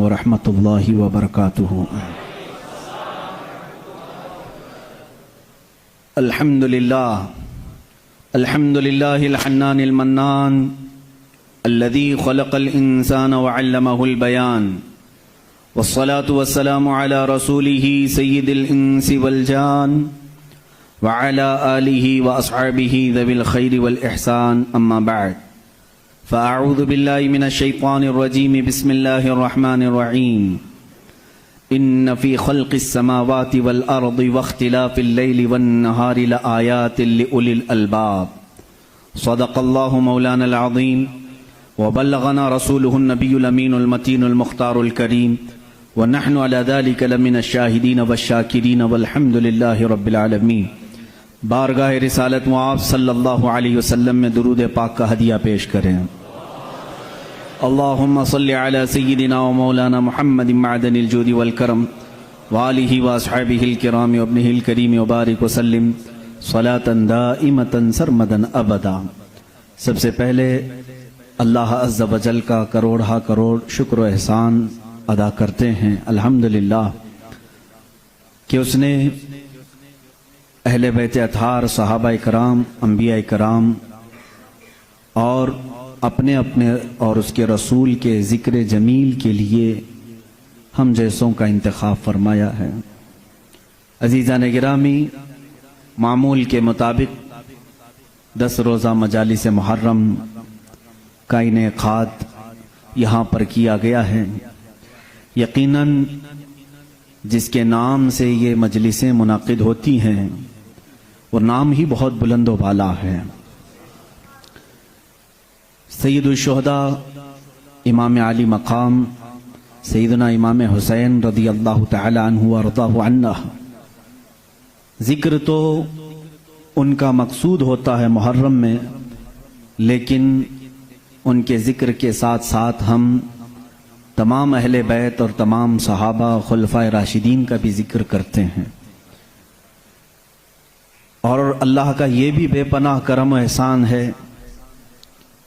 ورحمۃ اللہ وبرکاتہ۔ الحمد للہ الحنان المنان الذي خلق الإنسان وعلمه البيان، والصلاة والسلام على رسوله سيد الإنس والجان وعلى آله وأصحابه ذوي الخير والإحسان، أما بعد فأعوذ بالله من الشيطان الرجيم، بسم الله الرحمن الرحيم، إن في خلق السماوات والأرض واختلاف الليل والنهار لآيات لأولي الألباب، صدق الله مولانا العظيم وبلغنا رسوله النبي الأمين المتين المختار الكريم، ونحن على ذلك لمن الشاهدين والشاكرين والحمد لله رب العالمين۔ بارگاہ رسالت معاذ صلی اللہ علیہ وسلم میں درود پاک کا ہدیہ پیش کریں۔ اللہم صلی علی سیدنا و مولانا محمد معدن الجود والکرم وآلہ واصحابہ الکرام وابنہ الکریم وبارک وسلم صلاة دائمتا سرمدا ابدا۔ سب سے پہلے اللہ عز و جل کا کروڑہ کروڑ شکر و احسان ادا کرتے ہیں الحمدللہ کہ اس نے اہل بیت اطہار، صحابہ کرام، انبیاء کرام اور اپنے اور اس کے رسول کے ذکر جمیل کے لیے ہم جیسوں کا انتخاب فرمایا ہے۔ عزیزان گرامی، معمول کے مطابق 10 روزہ مجالس محرم کا انعقاد یہاں پر کیا گیا ہے۔ یقیناً جس کے نام سے یہ مجلسیں منعقد ہوتی ہیں وہ نام ہی بہت بلند و بالا ہے۔ سید الشہداء امام علی مقام سیدنا امام حسین رضی اللہ تعالی عنہ وارضاہ عنہ، ذکر تو ان کا مقصود ہوتا ہے محرم میں، لیکن ان کے ذکر کے ساتھ ساتھ ہم تمام اہل بیت اور تمام صحابہ خلفائے راشدین کا بھی ذکر کرتے ہیں۔ اور اللہ کا یہ بھی بے پناہ کرم و احسان ہے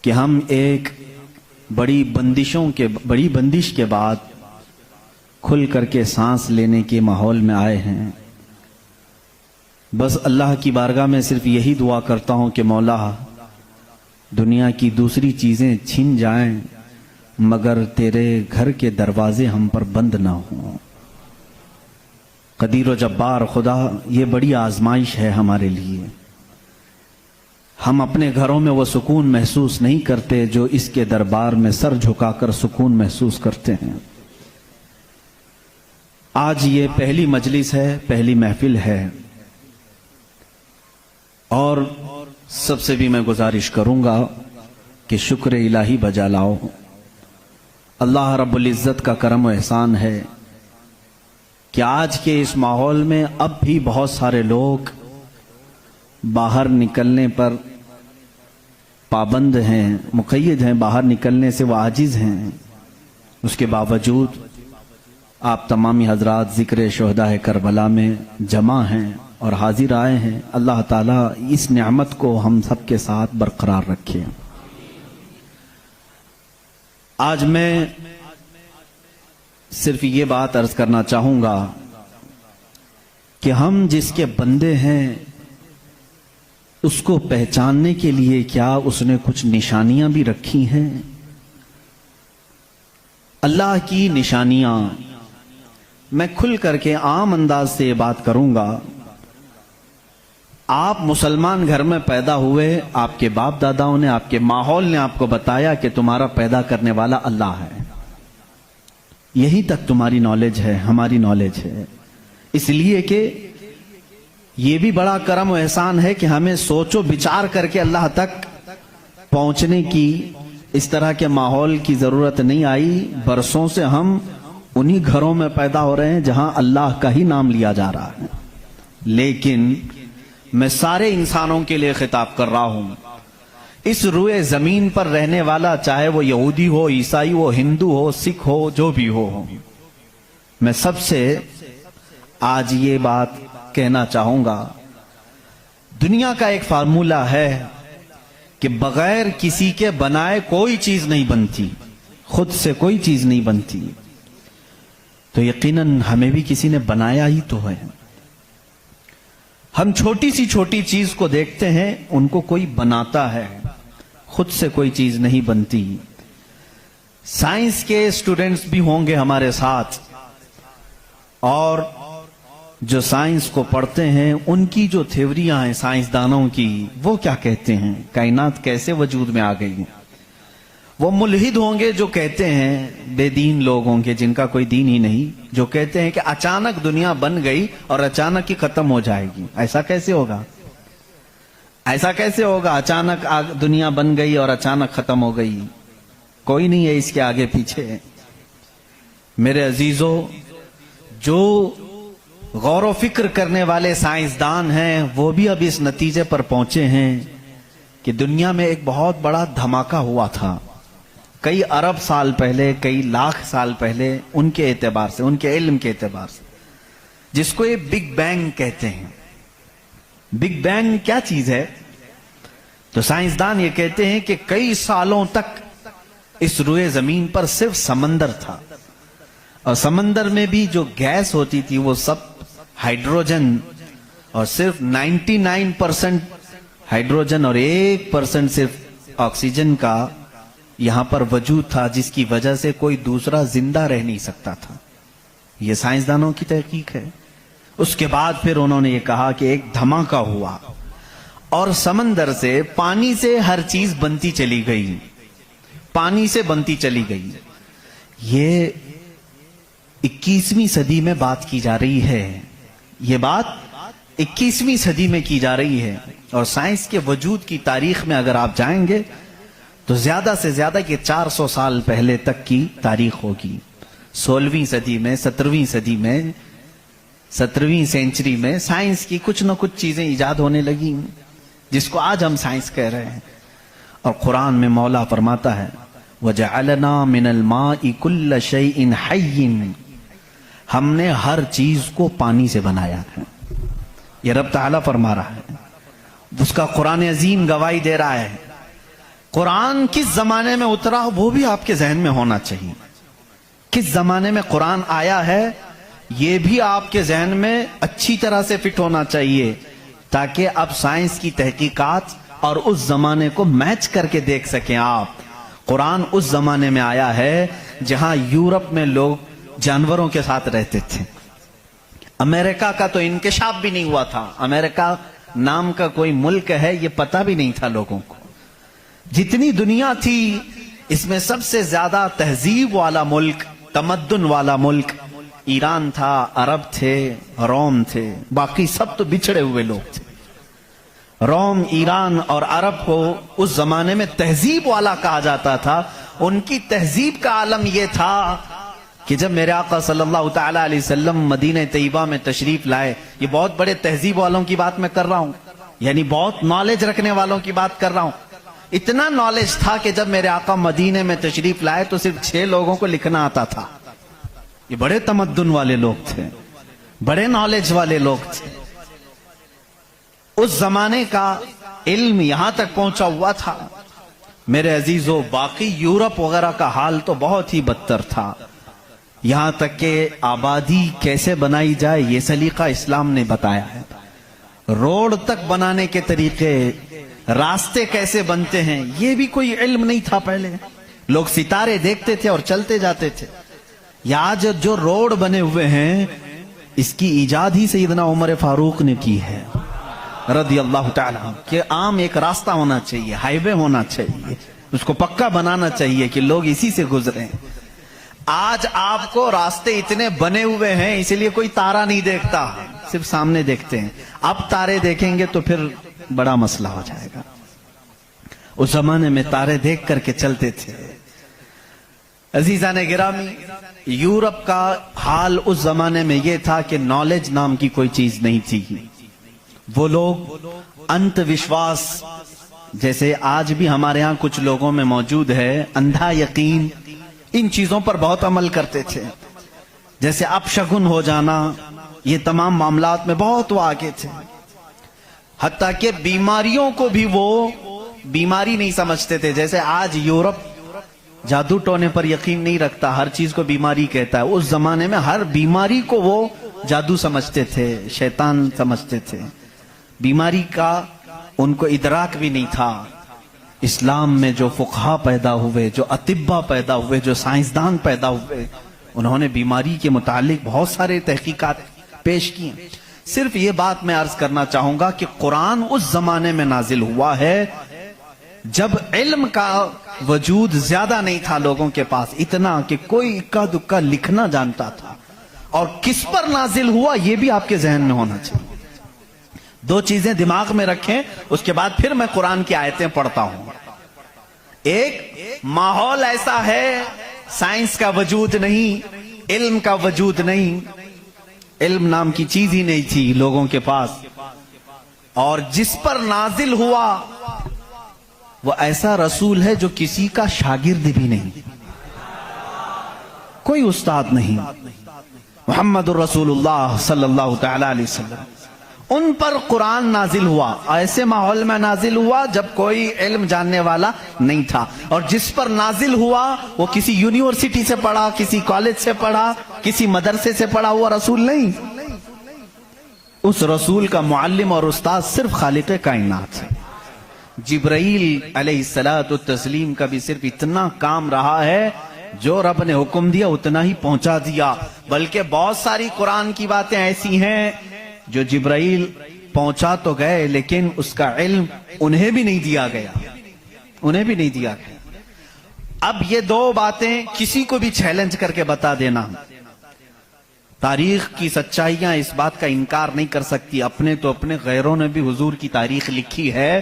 کہ ہم ایک بڑی بندش کے بعد کھل کر کے سانس لینے کے ماحول میں آئے ہیں۔ بس اللہ کی بارگاہ میں صرف یہی دعا کرتا ہوں کہ مولا دنیا کی دوسری چیزیں چھن جائیں مگر تیرے گھر کے دروازے ہم پر بند نہ ہوں۔ قدیر و جبار خدا، یہ بڑی آزمائش ہے ہمارے لیے۔ ہم اپنے گھروں میں وہ سکون محسوس نہیں کرتے جو اس کے دربار میں سر جھکا کر سکون محسوس کرتے ہیں۔ آج یہ پہلی مجلس ہے، پہلی محفل ہے، اور سب سے بھی میں گزارش کروں گا کہ شکر الہی بجا لاؤ۔ اللہ رب العزت کا کرم و احسان ہے کہ آج کے اس ماحول میں اب بھی بہت سارے لوگ باہر نکلنے پر پابند ہیں، مقید ہیں، باہر نکلنے سے وہ عاجز ہیں۔ اس کے باوجود آپ تمامی حضرات ذکر شہداء کربلا میں جمع ہیں اور حاضر آئے ہیں۔ اللہ تعالیٰ اس نعمت کو ہم سب کے ساتھ برقرار رکھے۔ آج میں صرف یہ بات عرض کرنا چاہوں گا کہ ہم جس کے بندے ہیں اس کو پہچاننے کے لیے کیا اس نے کچھ نشانیاں بھی رکھی ہیں؟ اللہ کی نشانیاں میں کھل کر کے عام انداز سے یہ بات کروں گا۔ آپ مسلمان گھر میں پیدا ہوئے، آپ کے باپ داداؤں نے، آپ کے ماحول نے آپ کو بتایا کہ تمہارا پیدا کرنے والا اللہ ہے، یہی تک تمہاری نالج ہے، ہماری نالج ہے۔ اس لیے کہ یہ بھی بڑا کرم و احسان ہے کہ ہمیں سوچ و بچار کر کے اللہ تک پہنچنے کی اس طرح کے ماحول کی ضرورت نہیں آئی۔ برسوں سے ہم انہی گھروں میں پیدا ہو رہے ہیں جہاں اللہ کا ہی نام لیا جا رہا ہے۔ لیکن میں سارے انسانوں کے لیے خطاب کر رہا ہوں، اس روئے زمین پر رہنے والا، چاہے وہ یہودی ہو، عیسائی ہو، ہندو ہو، سکھ ہو، جو بھی ہو، میں سب سے آج یہ بات کہنا چاہوں گا۔ دنیا کا ایک فارمولہ ہے کہ بغیر کسی کے بنائے کوئی چیز نہیں بنتی، خود سے کوئی چیز نہیں بنتی۔ تو یقیناً ہمیں بھی کسی نے بنایا ہی تو ہے. ہم چھوٹی سی چھوٹی چیز کو دیکھتے ہیں، ان کو کوئی بناتا ہے، خود سے کوئی چیز نہیں بنتی. سائنس کے اسٹوڈنٹس بھی ہوں گے ہمارے ساتھ، اور جو سائنس کو پڑھتے ہیں ان کی جو تھیوریاں ہیں سائنسدانوں کی، وہ کیا کہتے ہیں کائنات کیسے وجود میں آ گئی. وہ ملحد ہوں گے جو کہتے ہیں، بے دین لوگ ہوں گے جن کا کوئی دین ہی نہیں، جو کہتے ہیں کہ اچانک دنیا بن گئی اور اچانک ہی ختم ہو جائے گی. ایسا کیسے ہوگا؟ ایسا کیسے ہوگا؟ اچانک دنیا بن گئی اور اچانک ختم ہو گئی. کوئی نہیں ہے اس کے آگے پیچھے. میرے عزیزو، جو غور و فکر کرنے والے سائنسدان ہیں وہ بھی اب اس نتیجے پر پہنچے ہیں کہ دنیا میں ایک بہت بڑا دھماکہ ہوا تھا کئی ارب سال پہلے، کئی لاکھ سال پہلے، ان کے اعتبار سے، ان کے علم کے اعتبار سے، جس کو یہ بگ بینگ کہتے ہیں. بگ بینگ کیا چیز ہے؟ تو سائنسدان یہ کہتے ہیں کہ کئی سالوں تک اس روئے زمین پر صرف سمندر تھا، اور سمندر میں بھی جو گیس ہوتی تھی وہ سب ہائیڈروجن، اور صرف 99% ہائیڈروجن اور 1% صرف آکسیجن کا یہاں پر وجود تھا، جس کی وجہ سے کوئی دوسرا زندہ رہ نہیں سکتا تھا. یہ سائنسدانوں کی تحقیق ہے. اس کے بعد پھر انہوں نے یہ کہا کہ ایک دھماکہ ہوا اور سمندر سے، پانی سے ہر چیز بنتی چلی گئی، پانی سے بنتی چلی گئی. یہ 21ویں صدی میں بات کی جا رہی ہے، یہ بات 21ویں صدی میں کی جا رہی ہے. اور سائنس کے وجود کی تاریخ میں اگر آپ جائیں گے تو زیادہ سے زیادہ یہ 400 سال پہلے تک کی تاریخ ہوگی. 16ویں صدی میں، 17ویں صدی میں، 17ویں سینچری میں سائنس کی کچھ نہ کچھ چیزیں ایجاد ہونے لگی جس کو آج ہم سائنس کہہ رہے ہیں. اور قرآن میں مولا فرماتا ہے وَجَعَلَنَا مِنَ الْمَاءِ كُلَّ شَيْءٍ حَيٍّ، ہم نے ہر چیز کو پانی سے بنایا ہے. یہ رب تعالیٰ فرما رہا ہے، اس کا قرآن عظیم گواہی دے رہا ہے. قرآن کس زمانے میں اترا وہ بھی آپ کے ذہن میں ہونا چاہیے. کس زمانے میں قرآن آیا ہے یہ بھی آپ کے ذہن میں اچھی طرح سے فٹ ہونا چاہیے، تاکہ اب سائنس کی تحقیقات اور اس زمانے کو میچ کر کے دیکھ سکیں آپ. قرآن اس زمانے میں آیا ہے جہاں یورپ میں لوگ جانوروں کے ساتھ رہتے تھے. امریکہ کا تو انکشاف بھی نہیں ہوا تھا، امریکہ نام کا کوئی ملک ہے یہ پتہ بھی نہیں تھا لوگوں کو. جتنی دنیا تھی اس میں سب سے زیادہ تہذیب والا ملک، تمدن والا ملک ایران تھا، عرب تھے، روم تھے. باقی سب تو بچھڑے ہوئے لوگ تھے. روم، ایران اور عرب کو اس زمانے میں تہذیب والا کہا جاتا تھا. ان کی تہذیب کا عالم یہ تھا کہ جب میرے آقا صلی اللہ تعالی علیہ وسلم مدینہ طیبہ میں تشریف لائے، یہ بہت بڑے تہذیب والوں کی بات میں کر رہا ہوں، یعنی بہت نالج رکھنے والوں کی بات کر رہا ہوں. اتنا نالج تھا کہ جب میرے آقا مدینے میں تشریف لائے تو صرف 6 لوگوں کو لکھنا آتا تھا. یہ بڑے تمدن والے لوگ تھے، بڑے نالج والے لوگ تھے. اس زمانے کا علم یہاں تک پہنچا ہوا تھا. میرے عزیزو، باقی یورپ وغیرہ کا حال تو بہت ہی بدتر تھا. یہاں تک کہ آبادی کیسے بنائی جائے یہ سلیقہ اسلام نے بتایا ہے. روڈ تک بنانے کے طریقے، راستے کیسے بنتے ہیں یہ بھی کوئی علم نہیں تھا پہلے. لوگ ستارے دیکھتے تھے اور چلتے جاتے تھے. یا آج جو روڈ بنے ہوئے ہیں اس کی ایجاد ہی سیدنا عمر فاروق نے کی ہے رضی اللہ تعالیٰ، کہ عام ایک راستہ ہونا چاہیے، ہائی وے ہونا چاہیے، اس کو پکا بنانا چاہیے کہ لوگ اسی سے گزریں. آج آپ کو راستے اتنے بنے ہوئے ہیں اس لیے کوئی تارا نہیں دیکھتا، صرف سامنے دیکھتے ہیں. اب تارے دیکھیں گے تو پھر بڑا مسئلہ ہو جائے گا. اس زمانے میں تارے دیکھ کر کے چلتے تھے. عزیزان گرامی، یورپ کا حال اس زمانے میں یہ تھا کہ نالج نام کی کوئی چیز نہیں تھی. وہ لوگ انت وشواس، جیسے آج بھی ہمارے ہاں کچھ لوگوں میں موجود ہے، اندھا یقین، ان چیزوں پر بہت عمل کرتے تھے. جیسے اپشگن ہو جانا، یہ تمام معاملات میں بہت وہ آگے تھے. حتیٰ کہ بیماریوں کو بھی وہ بیماری نہیں سمجھتے تھے. جیسے آج یورپ جادو ٹونے پر یقین نہیں رکھتا، ہر چیز کو بیماری کہتا ہے. اس زمانے میں ہر بیماری کو وہ جادو سمجھتے تھے، شیطان سمجھتے تھے. بیماری کا ان کو ادراک بھی نہیں تھا. اسلام میں جو فقہا پیدا ہوئے، جو اطباء پیدا ہوئے، جو سائنسدان پیدا ہوئے، انہوں نے بیماری کے متعلق بہت سارے تحقیقات پیش کی. صرف یہ بات میں عرض کرنا چاہوں گا کہ قرآن اس زمانے میں نازل ہوا ہے جب علم کا وجود زیادہ نہیں تھا لوگوں کے پاس، اتنا کہ کوئی اکا دکا لکھنا جانتا تھا. اور کس پر نازل ہوا یہ بھی آپ کے ذہن میں ہونا چاہیے. دو چیزیں دماغ میں رکھیں، اس کے بعد پھر میں قرآن کی آیتیں پڑھتا ہوں. ایک ماحول ایسا ہے، سائنس کا وجود نہیں، علم کا وجود نہیں، علم نام کی چیز ہی نہیں تھی لوگوں کے پاس. اور جس پر نازل ہوا وہ ایسا رسول ہے جو کسی کا شاگرد بھی نہیں، کوئی استاد نہیں. محمد الرسول اللہ صلی اللہ تعالی علیہ وسلم، ان پر قرآن نازل ہوا. ایسے ماحول میں نازل ہوا جب کوئی علم جاننے والا نہیں تھا. اور جس پر نازل ہوا وہ کسی یونیورسٹی سے پڑھا، کسی کالج سے پڑھا، کسی مدرسے سے پڑھا ہوا رسول نہیں. اس رسول کا معلم اور استاد صرف خالق کائنات ہے. جبرائیل علیہ الصلوۃ والتسلیم کا بھی صرف اتنا کام رہا ہے، جو رب نے حکم دیا اتنا ہی پہنچا دیا. بلکہ بہت ساری قرآن کی باتیں ایسی ہیں جو جبرائیل پہنچا تو گئے لیکن اس کا علم انہیں بھی نہیں دیا گیا، انہیں بھی نہیں دیا گیا. اب یہ دو باتیں کسی کو بھی چیلنج کر کے بتا دینا، تاریخ کی سچائیاں اس بات کا انکار نہیں کر سکتی. اپنے تو اپنے، غیروں نے بھی حضور کی تاریخ لکھی ہے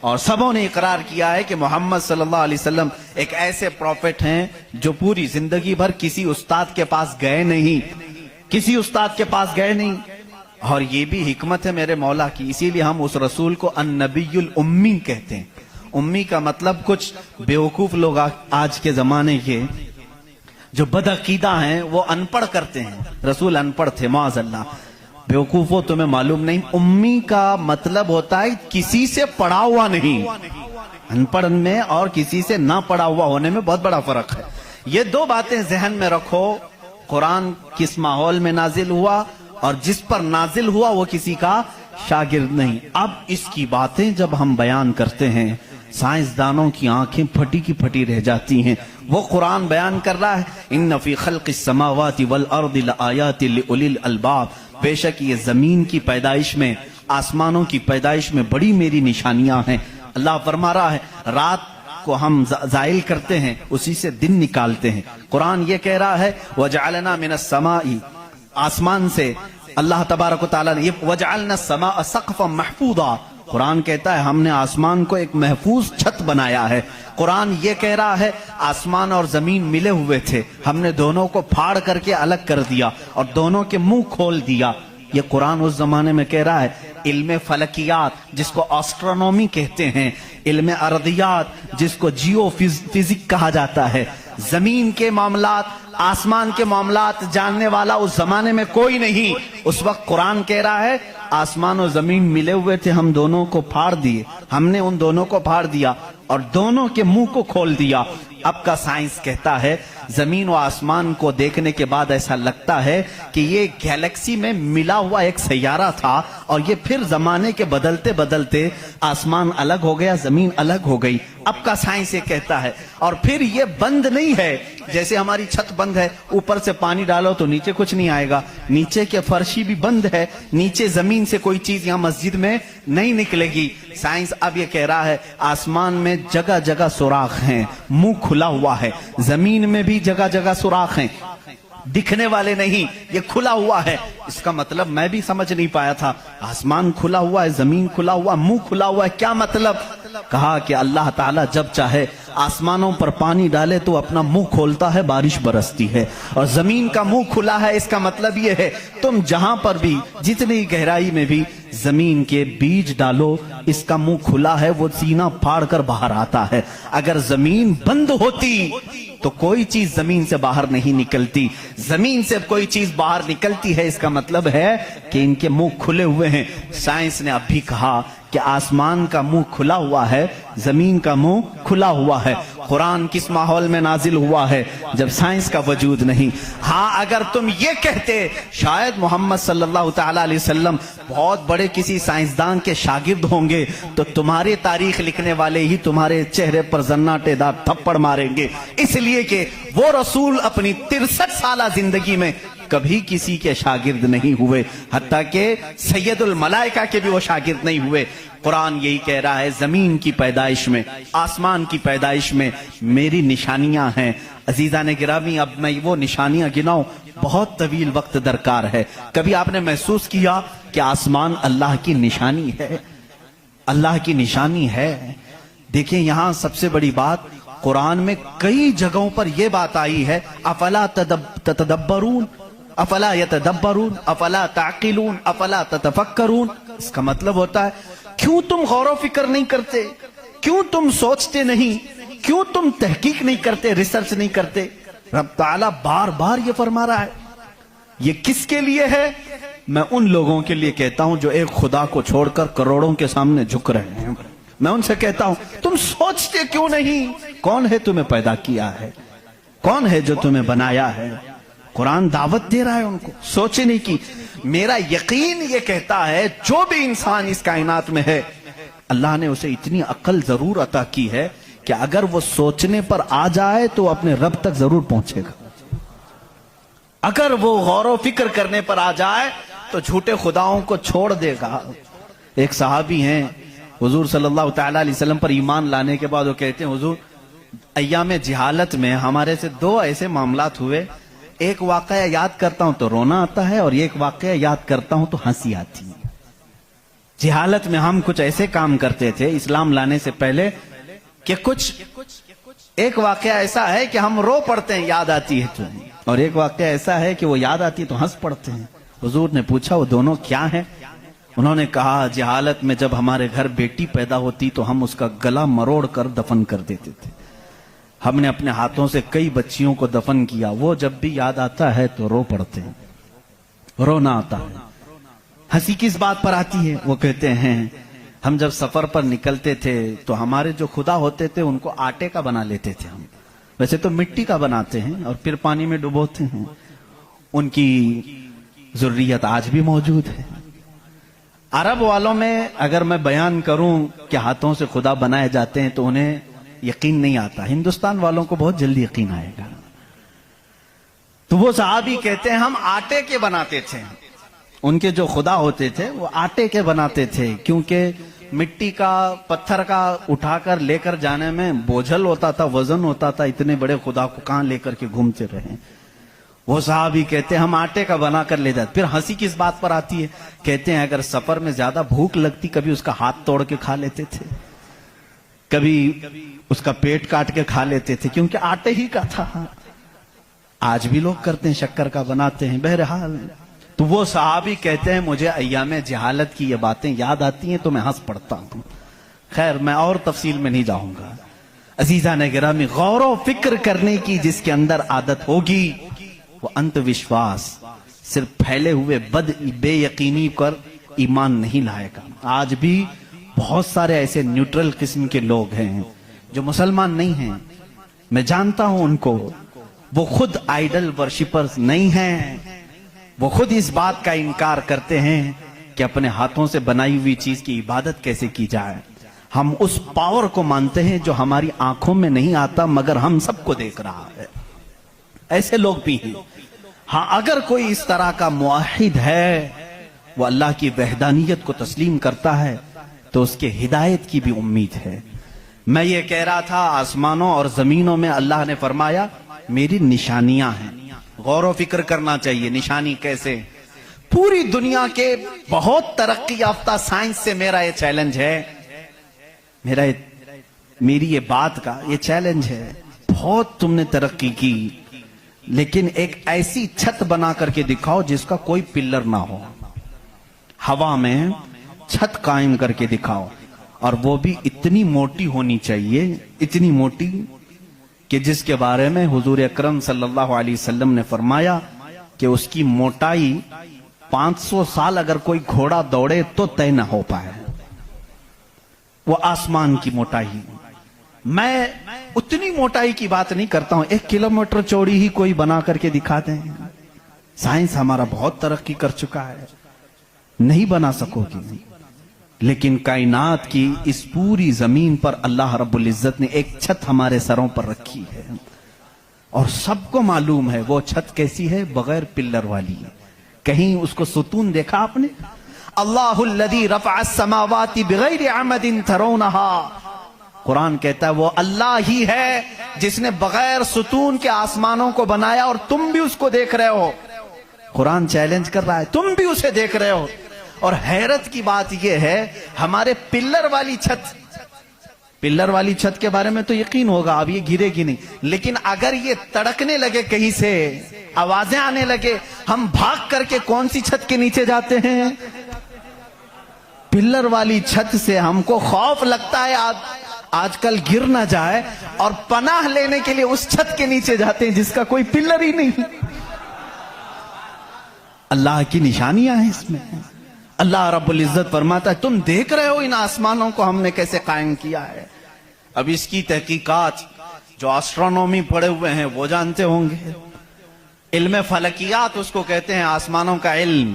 اور سبوں نے اقرار کیا ہے کہ محمد صلی اللہ علیہ وسلم ایک ایسے پروفٹ ہیں جو پوری زندگی بھر کسی استاد کے پاس گئے نہیں، کسی استاد کے پاس گئے نہیں. اور یہ بھی حکمت ہے میرے مولا کی، اسی لیے ہم اس رسول کو النبی الامی کہتے ہیں. امی کا مطلب کچھ بیوقوف لوگ آج کے زمانے کے جو بدعقیدہ ہیں وہ ان پڑھ کرتے ہیں. رسول ان پڑھ تھے معاذ اللہ. بیوقوف ہو تمہیں معلوم نہیں، امی کا مطلب ہوتا ہے کسی سے پڑھا ہوا نہیں. ان پڑھ میں اور کسی سے نہ پڑھا ہوا ہونے میں بہت بڑا فرق ہے. یہ دو باتیں ذہن میں رکھو. قرآن کس ماحول میں نازل ہوا اور جس پر نازل ہوا وہ کسی کا شاگرد نہیں. اب اس کی باتیں جب ہم بیان کرتے ہیں سائنسدانوں کی آنکھیں پھٹی کی پھٹی رہ جاتی ہیں. وہ قرآن بیان کر رہا ہے ان فی خلق السماوات والارض لآیات لأولی الالباب، بے شک یہ زمین کی پیدائش میں، آسمانوں کی پیدائش میں بڑی میری نشانیاں ہیں. اللہ فرما رہا ہے رات کو ہم زائل کرتے ہیں، اسی سے دن نکالتے ہیں. قرآن یہ کہہ رہا ہے وجعلنا من السماء، آسمان سے اللہ تبارک و تعالیٰ نے یہ وجعلنا السماء سقفا محفوظا، قرآن کہتا ہے ہم نے آسمان کو ایک محفوظ چھت بنایا ہے. قرآن یہ کہہ رہا ہے آسمان اور زمین ملے ہوئے تھے، ہم نے دونوں کو پھاڑ کر کے الگ کر دیا اور دونوں کے منہ کھول دیا. یہ قرآن اس زمانے میں کہہ رہا ہے. علم فلکیات جس کو آسٹرونومی کہتے ہیں، علم ارضیات جس کو جیو فزک کہا جاتا ہے، زمین کے معاملات، آسمان کے معاملات جاننے والا اس زمانے میں کوئی نہیں. اس وقت قرآن کہہ رہا ہے آسمان و زمین ملے ہوئے تھے، ہم دونوں کو پھاڑ دیے، ہم نے ان دونوں کو پھاڑ دیا اور دونوں کے منہ کو کھول دیا. اب کا سائنس کہتا ہے زمین و آسمان کو دیکھنے کے بعد ایسا لگتا ہے کہ یہ گیلیکسی میں ملا ہوا ایک سیارہ تھا اور یہ پھر زمانے کے بدلتے بدلتے آسمان الگ ہو گیا، زمین الگ ہو گئی. اب کا سائنس یہ کہتا ہے. اور پھر یہ بند نہیں ہے، جیسے ہماری چھت بند ہے، اوپر سے پانی ڈالو تو نیچے کچھ نہیں آئے گا، نیچے کے فرشی بھی بند ہے، نیچے زمین سے کوئی چیز یہاں مسجد میں نہیں نکلے گی. سائنس اب یہ کہہ رہا ہے آسمان میں جگہ جگہ سوراخ ہیں، منہ کھلا ہوا ہے، زمین میں بھی جگہ جگہ سوراخ ہیں، دکھنے والے نہیں، یہ کھلا ہوا ہے. اس کا مطلب میں بھی سمجھ نہیں پایا تھا، آسمان کھلا ہوا ہے، زمین کھلا ہوا، منہ کھلا ہوا ہے، کیا مطلب؟ کہا کہ اللہ تعالیٰ جب چاہے آسمانوں پر پانی ڈالے تو اپنا منہ کھولتا ہے، بارش برستی ہے، اور زمین کا منہ کھلا ہے. اس کا مطلب یہ ہے تم جہاں پر بھی جتنی گہرائی میں بھی زمین کے بیج ڈالو، اس کا منہ کھلا ہے، وہ سینہ پھاڑ کر باہر آتا ہے. اگر زمین بند ہوتی تو کوئی چیز زمین سے باہر نہیں نکلتی، زمین سے کوئی چیز باہر نکلتی ہے، اس کا مطلب ہے کہ ان کے منہ کھلے ہوئے ہیں. سائنس نے اب بھی کہا کہ آسمان کا منہ کھلا ہوا ہے، زمین کا منہ کھلا ہوا ہے. قرآن کس ماحول میں نازل ہوا ہے؟ جب سائنس کا وجود نہیں۔ ہاں اگر تم یہ کہتے شاید محمد صلی اللہ تعالی علیہ وسلم بہت بڑے کسی سائنسدان کے شاگرد ہوں گے تو تمہاری تاریخ لکھنے والے ہی تمہارے چہرے پر زناٹے دار تھپڑ ماریں گے، اس لیے کہ وہ رسول اپنی 63 سالہ زندگی میں کبھی کسی کے شاگرد نہیں ہوئے، حتیٰ کہ سید الملائکہ کے بھی وہ شاگرد نہیں ہوئے۔ قرآن یہی کہہ رہا ہے زمین کی پیدائش میں، آسمان کی پیدائش میں میری نشانیاں ہیں۔ عزیزان گرامی، اب میں وہ نشانیاں گناؤں بہت طویل وقت درکار ہے۔ کبھی آپ نے محسوس کیا کہ آسمان اللہ کی نشانی ہے؟ اللہ کی نشانی ہے۔ دیکھیں یہاں سب سے بڑی بات، قرآن میں کئی جگہوں پر یہ بات آئی ہے، افلا تتدبرون، افلا یتدبرون، افلا تعقلون، افلا تتفکرون۔ اس کا مطلب ہوتا ہے کیوں تم غور و فکر نہیں کرتے، کیوں تم سوچتے نہیں، کیوں تم تحقیق نہیں کرتے، ریسرچ نہیں کرتے؟ رب تعالیٰ بار بار یہ فرما رہا ہے۔ یہ کس کے لیے ہے؟ میں ان لوگوں کے لیے کہتا ہوں جو ایک خدا کو چھوڑ کر کروڑوں کے سامنے جھک رہے ہیں۔ میں ان سے کہتا ہوں تم سوچتے کیوں نہیں؟ کون ہے تمہیں پیدا کیا ہے؟ کون ہے جو تمہیں بنایا ہے؟ قرآن دعوت دے رہا ہے ان کو سوچنے کی۔ میرا یقین یہ کہتا ہے جو بھی انسان اس کائنات میں ہے اللہ نے اسے اتنی عقل ضرور عطا کی ہے کہ اگر وہ سوچنے پر آ جائے تو اپنے رب تک ضرور پہنچے گا۔ اگر وہ غور و فکر کرنے پر آ جائے تو جھوٹے خداؤں کو چھوڑ دے گا۔ ایک صحابی ہیں حضور صلی اللہ تعالی علیہ وسلم پر ایمان لانے کے بعد وہ کہتے ہیں حضور ایام جہالت میں ہمارے سے 2 ایسے معاملات ہوئے، ایک واقعہ یاد کرتا ہوں تو رونا آتا ہے اور ایک واقعہ یاد کرتا ہوں تو ہنسی آتی ہے۔ جہالت میں ہم کچھ ایسے کام کرتے تھے اسلام لانے سے پہلے کہ ایک واقعہ ایسا ہے کہ ہم رو پڑتے ہیں یاد آتی ہے تو، اور ایک واقعہ ایسا ہے کہ وہ یاد آتی ہے تو ہنس پڑتے ہیں۔ حضور نے پوچھا وہ دونوں کیا ہیں؟ انہوں نے کہا جہالت میں جب ہمارے گھر بیٹی پیدا ہوتی تو ہم اس کا گلا مروڑ کر دفن کر دیتے تھے۔ ہم نے اپنے ہاتھوں سے کئی بچیوں کو دفن کیا، وہ جب بھی یاد آتا ہے تو رو پڑتے ہیں، رونا آتا ہے۔ ہنسی کس بات پر آتی ہے؟ وہ کہتے ہیں ہم جب سفر پر نکلتے تھے تو ہمارے جو خدا ہوتے تھے ان کو آٹے کا بنا لیتے تھے، ہم ویسے تو مٹی کا بناتے ہیں اور پھر پانی میں ڈبوتے ہیں۔ ان کی ذریت آج بھی موجود ہے۔ عرب والوں میں اگر میں بیان کروں کہ ہاتھوں سے خدا بنائے جاتے ہیں تو انہیں یقین نہیں آتا، ہندوستان والوں کو بہت جلدی یقین آئے گا۔ تو وہ صحابی کہتے ہیں ہم آٹے کے بناتے تھے، ان کے جو خدا ہوتے تھے وہ آٹے کے بناتے تھے، کیونکہ مٹی کا پتھر کا اٹھا کر لے کر جانے میں بوجھل ہوتا تھا، وزن ہوتا تھا، اتنے بڑے خدا کو کہاں لے کر کے گھومتے رہے۔ وہ صحابی کہتے ہیں ہم آٹے کا بنا کر لے جاتے۔ پھر ہنسی کس بات پر آتی ہے؟ کہتے ہیں اگر سفر میں زیادہ بھوک لگتی کبھی اس کا ہاتھ توڑ کے کھا لیتے تھے، کبھی اس کا پیٹ کاٹ کے کھا لیتے تھے، کیونکہ آٹے ہی کا تھا۔ آج بھی لوگ کرتے ہیں، شکر کا بناتے ہیں۔ بہرحال تو وہ صحابی کہتے ہیں مجھے ایام جہالت کی یہ باتیں یاد آتی ہیں تو میں ہنس پڑتا ہوں۔ خیر میں اور تفصیل میں نہیں جاؤں گا۔ عزیزان گرامی، غور و فکر کرنے کی جس کے اندر عادت ہوگی وہ انت وشواس، صرف پھیلے ہوئے بے یقینی پر ایمان نہیں لائے گا۔ آج بھی بہت سارے ایسے نیوٹرل قسم کے لوگ ہیں جو مسلمان نہیں ہیں، میں جانتا ہوں ان کو، وہ خود آئیڈل ورشپرز نہیں ہیں، وہ خود اس بات کا انکار کرتے ہیں کہ اپنے ہاتھوں سے بنائی ہوئی چیز کی عبادت کیسے کی جائے۔ ہم اس پاور کو مانتے ہیں جو ہماری آنکھوں میں نہیں آتا مگر ہم سب کو دیکھ رہا ہے۔ ایسے لوگ بھی ہیں۔ ہاں اگر کوئی اس طرح کا موحد ہے، وہ اللہ کی وحدانیت کو تسلیم کرتا ہے تو اس کے ہدایت کی بھی امید ہے۔ میں یہ کہہ رہا تھا آسمانوں اور زمینوں میں اللہ نے فرمایا میری نشانیاں ہیں، غور و فکر کرنا چاہیے۔ نشانی کیسے؟ پوری دنیا کے بہت ترقی یافتہ سائنس سے میرا یہ چیلنج ہے، میری یہ بات کا یہ چیلنج ہے، بہت تم نے ترقی کی لیکن ایک ایسی چھت بنا کر کے دکھاؤ جس کا کوئی پلر نہ ہو، ہوا میں چھت قائم کر کے دکھاؤ، اور وہ بھی اتنی موٹی ہونی چاہیے، اتنی موٹی کہ جس کے بارے میں حضور اکرم صلی اللہ علیہ وسلم نے فرمایا کہ اس کی موٹائی 500 سال اگر کوئی گھوڑا دوڑے تو طے نہ ہو پائے۔ وہ آسمان کی موٹائی، میں اتنی موٹائی کی بات نہیں کرتا ہوں, 1 کلومیٹر چوڑی ہی کوئی بنا کر کے دکھا دیں. سائنس ہمارا بہت ترقی کر چکا ہے, نہیں بنا سکو گی. لیکن کائنات کی اس پوری زمین پر اللہ رب العزت نے ایک چھت ہمارے سروں پر رکھی ہے, اور سب کو معلوم ہے وہ چھت کیسی ہے, بغیر پلر والی. کہیں اس کو ستون دیکھا آپ نے؟ اللہ الذی رفع السماوات بغیر عمد ترونها, قرآن کہتا ہے وہ اللہ ہی ہے جس نے بغیر ستون کے آسمانوں کو بنایا, اور تم بھی اس کو دیکھ رہے ہو. قرآن چیلنج کر رہا ہے, تم بھی اسے دیکھ رہے ہو. اور حیرت کی بات یہ ہے, ہمارے پلر والی چھت کے بارے میں تو یقین ہوگا اب یہ گرے گی نہیں, لیکن اگر یہ تڑکنے لگے, کہیں سے آوازیں آنے لگے, ہم بھاگ کر کے کون سی چھت کے نیچے جاتے ہیں؟ پلر والی چھت سے. ہم کو خوف لگتا ہے آج کل گر نہ جائے, اور پناہ لینے کے لیے اس چھت کے نیچے جاتے ہیں جس کا کوئی پلر ہی نہیں. اللہ کی نشانیاں ہیں اس میں. اللہ رب العزت فرماتا ہے تم دیکھ رہے ہو ان آسمانوں کو ہم نے کیسے قائم کیا ہے. اب اس کی تحقیقات جو آسٹرونومی پڑھے ہوئے ہیں وہ جانتے ہوں گے. علم فلکیات اس کو کہتے ہیں, آسمانوں کا علم.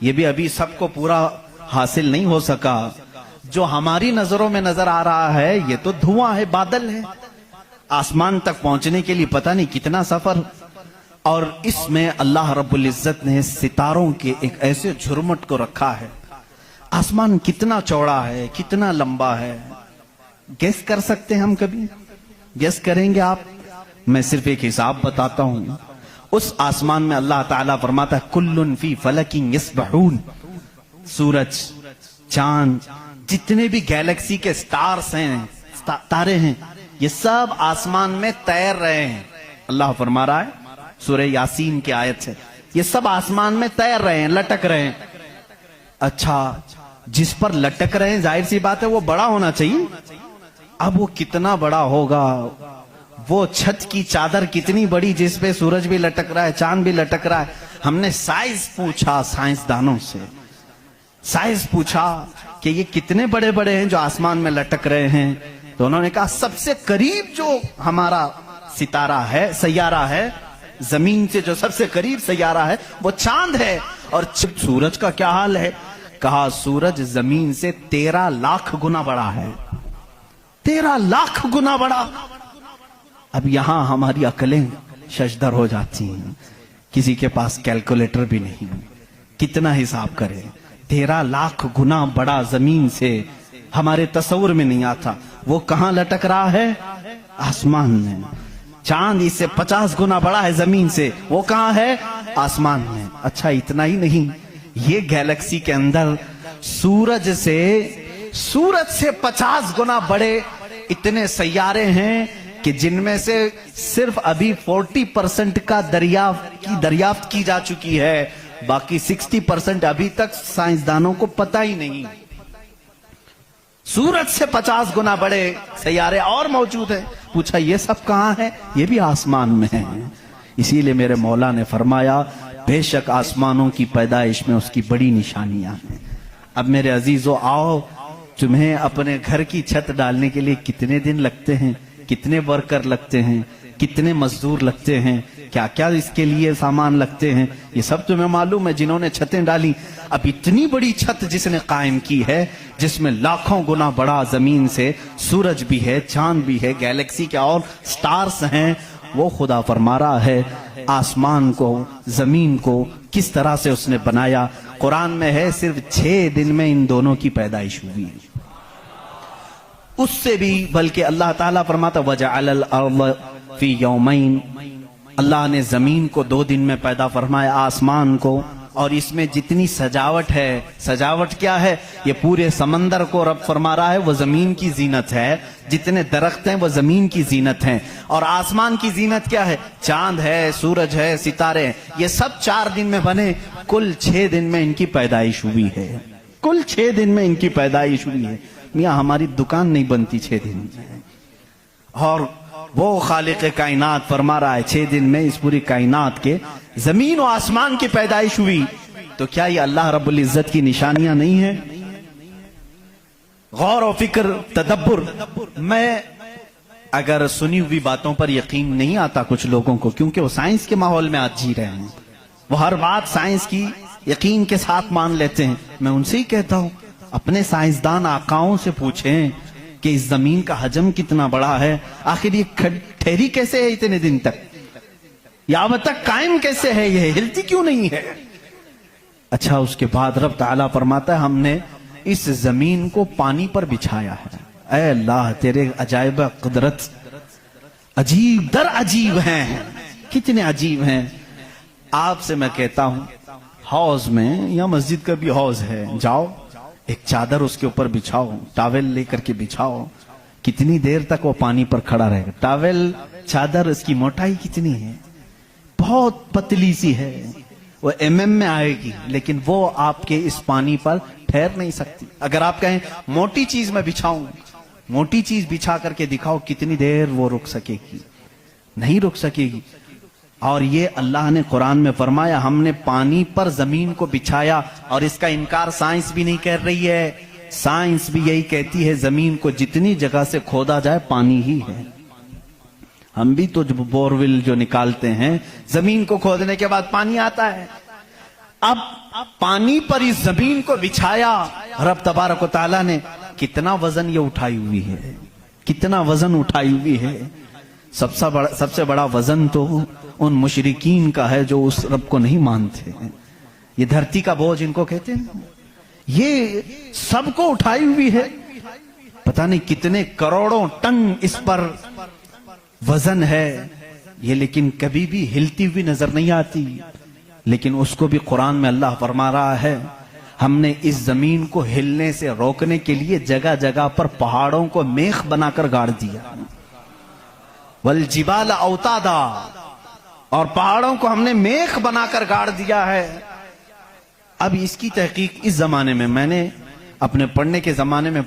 یہ بھی ابھی سب کو پورا حاصل نہیں ہو سکا. جو ہماری نظروں میں نظر آ رہا ہے یہ تو دھواں ہے, بادل ہے. آسمان تک پہنچنے کے لیے پتہ نہیں کتنا سفر. اور اس میں اللہ رب العزت نے ستاروں کے ایک ایسے جھرمٹ کو رکھا ہے. آسمان کتنا چوڑا ہے, کتنا لمبا ہے, گیس کر سکتے ہیں ہم؟ کبھی گیس کریں گے آپ؟ میں صرف ایک حساب بتاتا ہوں. اس آسمان میں اللہ تعالیٰ فرماتا ہے کلن فی فلک یسبحون. سورج, چاند, جتنے بھی گیلیکسی کے سٹارز ہیں, تارے ہیں, یہ سب آسمان میں تیر رہے ہیں. اللہ فرما رہا ہے سورہ یاسین کی آیت ہے, یہ سب آسمان میں تیر رہے ہیں, لٹک رہے ہیں. اچھا, جس پر لٹک رہے ہیں ظاہر سی بات ہے وہ بڑا ہونا چاہیے. اب وہ کتنا بڑا ہوگا؟ وہ چھت کی چادر کتنی بڑی جس پہ سورج بھی لٹک رہا ہے, چاند بھی لٹک رہا ہے. ہم نے سائز پوچھا سائنسدانوں سے, سائز پوچھا کہ یہ کتنے بڑے بڑے ہیں جو آسمان میں لٹک رہے ہیں. تو انہوں نے کہا سب سے قریب جو ہمارا ستارہ ہے, سیارہ ہے, زمین سے جو سب سے قریب سیارہ ہے وہ چاند ہے. اور سورج کا کیا حال ہے؟ کہا سورج زمین سے 13 لاکھ گنا بڑا ہے. 13 لاکھ گنا بڑا. اب یہاں ہماری عقلیں ششدر ہو جاتی ہیں, کسی کے پاس کیلکولیٹر بھی نہیں, کتنا حساب کرے. 13 لاکھ گنا بڑا زمین سے, ہمارے تصور میں نہیں آتا. وہ کہاں لٹک رہا ہے؟ آسمان میں. چاند اس سے 50 گنا بڑا ہے زمین سے, وہ کہاں ہے؟ آسمان میں. اچھا اتنا ہی نہیں, یہ گیلیکسی کے اندر سورج سے 50 گنا بڑے اتنے سیارے ہیں کہ جن میں سے صرف ابھی 40% کا دریافت کی جا چکی ہے, باقی 60% ابھی تک سائنسدانوں کو پتہ ہی نہیں. سورج سے 50 گنا بڑے سیارے اور موجود ہیں. پوچھا یہ سب کہاں ہے؟ یہ بھی آسمان میں ہیں. اسی لیے میرے مولا نے فرمایا بے شک آسمانوں کی پیدائش میں اس کی بڑی نشانیاں ہیں. اب میرے عزیزو آؤ, تمہیں اپنے گھر کی چھت ڈالنے کے لیے کتنے دن لگتے ہیں, کتنے ورکر لگتے ہیں, کتنے مزدور لگتے ہیں, کیا کیا اس کے لیے سامان لگتے ہیں, یہ سب تمہیں معلوم ہے جنہوں نے چھتیں ڈالی. اب اتنی بڑی چھت جس نے قائم کی ہے, جس میں لاکھوں گنا بڑا زمین سے سورج بھی ہے, چاند بھی ہے, گیلیکسی کے اور سٹارز ہیں, وہ خدا فرما رہا ہے آسمان کو, زمین کو کس طرح سے اس نے بنایا. قرآن میں ہے صرف 6 دن میں ان دونوں کی پیدائش ہوئی. اس سے بھی بلکہ اللہ تعالیٰ فرماتا وَجَعَلَ الْأَرْضَ فِي يَوْمَيْنِ, اللہ نے زمین کو 2 دن میں پیدا فرمایا, آسمان کو. اور اس میں جتنی سجاوٹ ہے, سجاوٹ کیا ہے؟ یہ پورے سمندر کو رب فرما رہا ہے وہ زمین کی زینت ہے, جتنے درخت ہیں وہ زمین کی زینت ہیں. اور آسمان کی زینت کیا ہے؟ چاند ہے, سورج ہے, ستارے ہیں. یہ سب 4 دن میں بنے, کل 6 دن میں ان کی پیدائش ہوئی ہے. کل 6 دن میں ان کی پیدائش ہوئی ہے. میاں ہماری دکان نہیں بنتی 6 دن میں, اور وہ خالق کائنات فرما رہا ہے 6 دن میں اس پوری کائنات کے زمین و آسمان کی پیدائش ہوئی. تو کیا یہ اللہ رب العزت کی نشانیاں نہیں ہیں؟ غور و فکر, تدبر. میں اگر سنی ہوئی باتوں پر یقین نہیں آتا کچھ لوگوں کو، کیونکہ وہ سائنس کے ماحول میں آج جی رہے ہیں، وہ ہر بات سائنس کی یقین کے ساتھ مان لیتے ہیں، میں ان سے ہی کہتا ہوں اپنے سائنسدان آقاؤں سے پوچھیں کہ اس زمین کا حجم کتنا بڑا ہے، آخر یہ ٹھہری کیسے ہے اتنے دن تک، یہاں تک قائم کیسے ہے، یہ ہلتی کیوں نہیں ہے؟ اچھا، اس کے بعد رب تعالیٰ فرماتا ہے ہم نے اس زمین کو پانی پر بچھایا ہے۔ اے اللہ، تیرے عجائب قدرت عجیب در عجیب ہیں، کتنے عجیب ہیں۔ آپ سے میں کہتا ہوں حوض میں یا مسجد کا بھی حوض ہے، جاؤ ایک چادر اس کے اوپر بچھاؤ، ٹاول لے کر کے بچھاؤ، کتنی دیر تک وہ پانی پر کھڑا رہے گا۔ ٹاول چادر اس کی موٹائی کتنی ہے، بہت پتلی سی ہے، وہ میں آئے گی، لیکن وہ آپ کے اس پانی پر ٹھہر نہیں سکتی۔ اگر آپ کہیں موٹی چیز میں بچھاؤں، موٹی چیز بچھا کر کے دکھاؤ، کتنی دیر وہ رک سکے گی؟ نہیں رک سکے گی۔ اور یہ اللہ نے قرآن میں فرمایا ہم نے پانی پر زمین کو بچھایا، اور اس کا انکار سائنس بھی نہیں کر رہی ہے، سائنس بھی یہی کہتی ہے زمین کو جتنی جگہ سے کھودا جائے پانی ہی ہے۔ ہم بھی تو بورول جو نکالتے ہیں زمین کو کھودنے کے بعد پانی آتا ہے، اب پانی پر اس زمین کو بچھایا رب تبارک و تعالیٰ نے، کتنا وزن یہ اٹھائی ہوئی ہے، کتنا وزن اٹھائی ہوئی ہے۔ سب سے بڑا وزن تو ان مشرکین کا ہے جو اس رب کو نہیں مانتے ہیں، یہ دھرتی کا بوجھ ان کو کہتے ہیں، یہ سب کو اٹھائی ہوئی ہے، پتہ نہیں کتنے کروڑوں ٹن اس پر وزن ہے یہ، لیکن کبھی بھی ہلتی ہوئی نظر نہیں آتی۔ لیکن اس کو بھی قرآن میں اللہ فرما رہا ہے ہم نے اس زمین کو ہلنے سے روکنے کے لیے جگہ جگہ پر پہاڑوں کو میخ بنا کر گاڑ دیا، والجبال اوتادا، اور پہاڑوں کو ہم نے میخ بنا کر گاڑ دیا ہے۔ اب اس کی تحقیق اس زمانے میں نے اپنے پڑھنے کے زمانے میں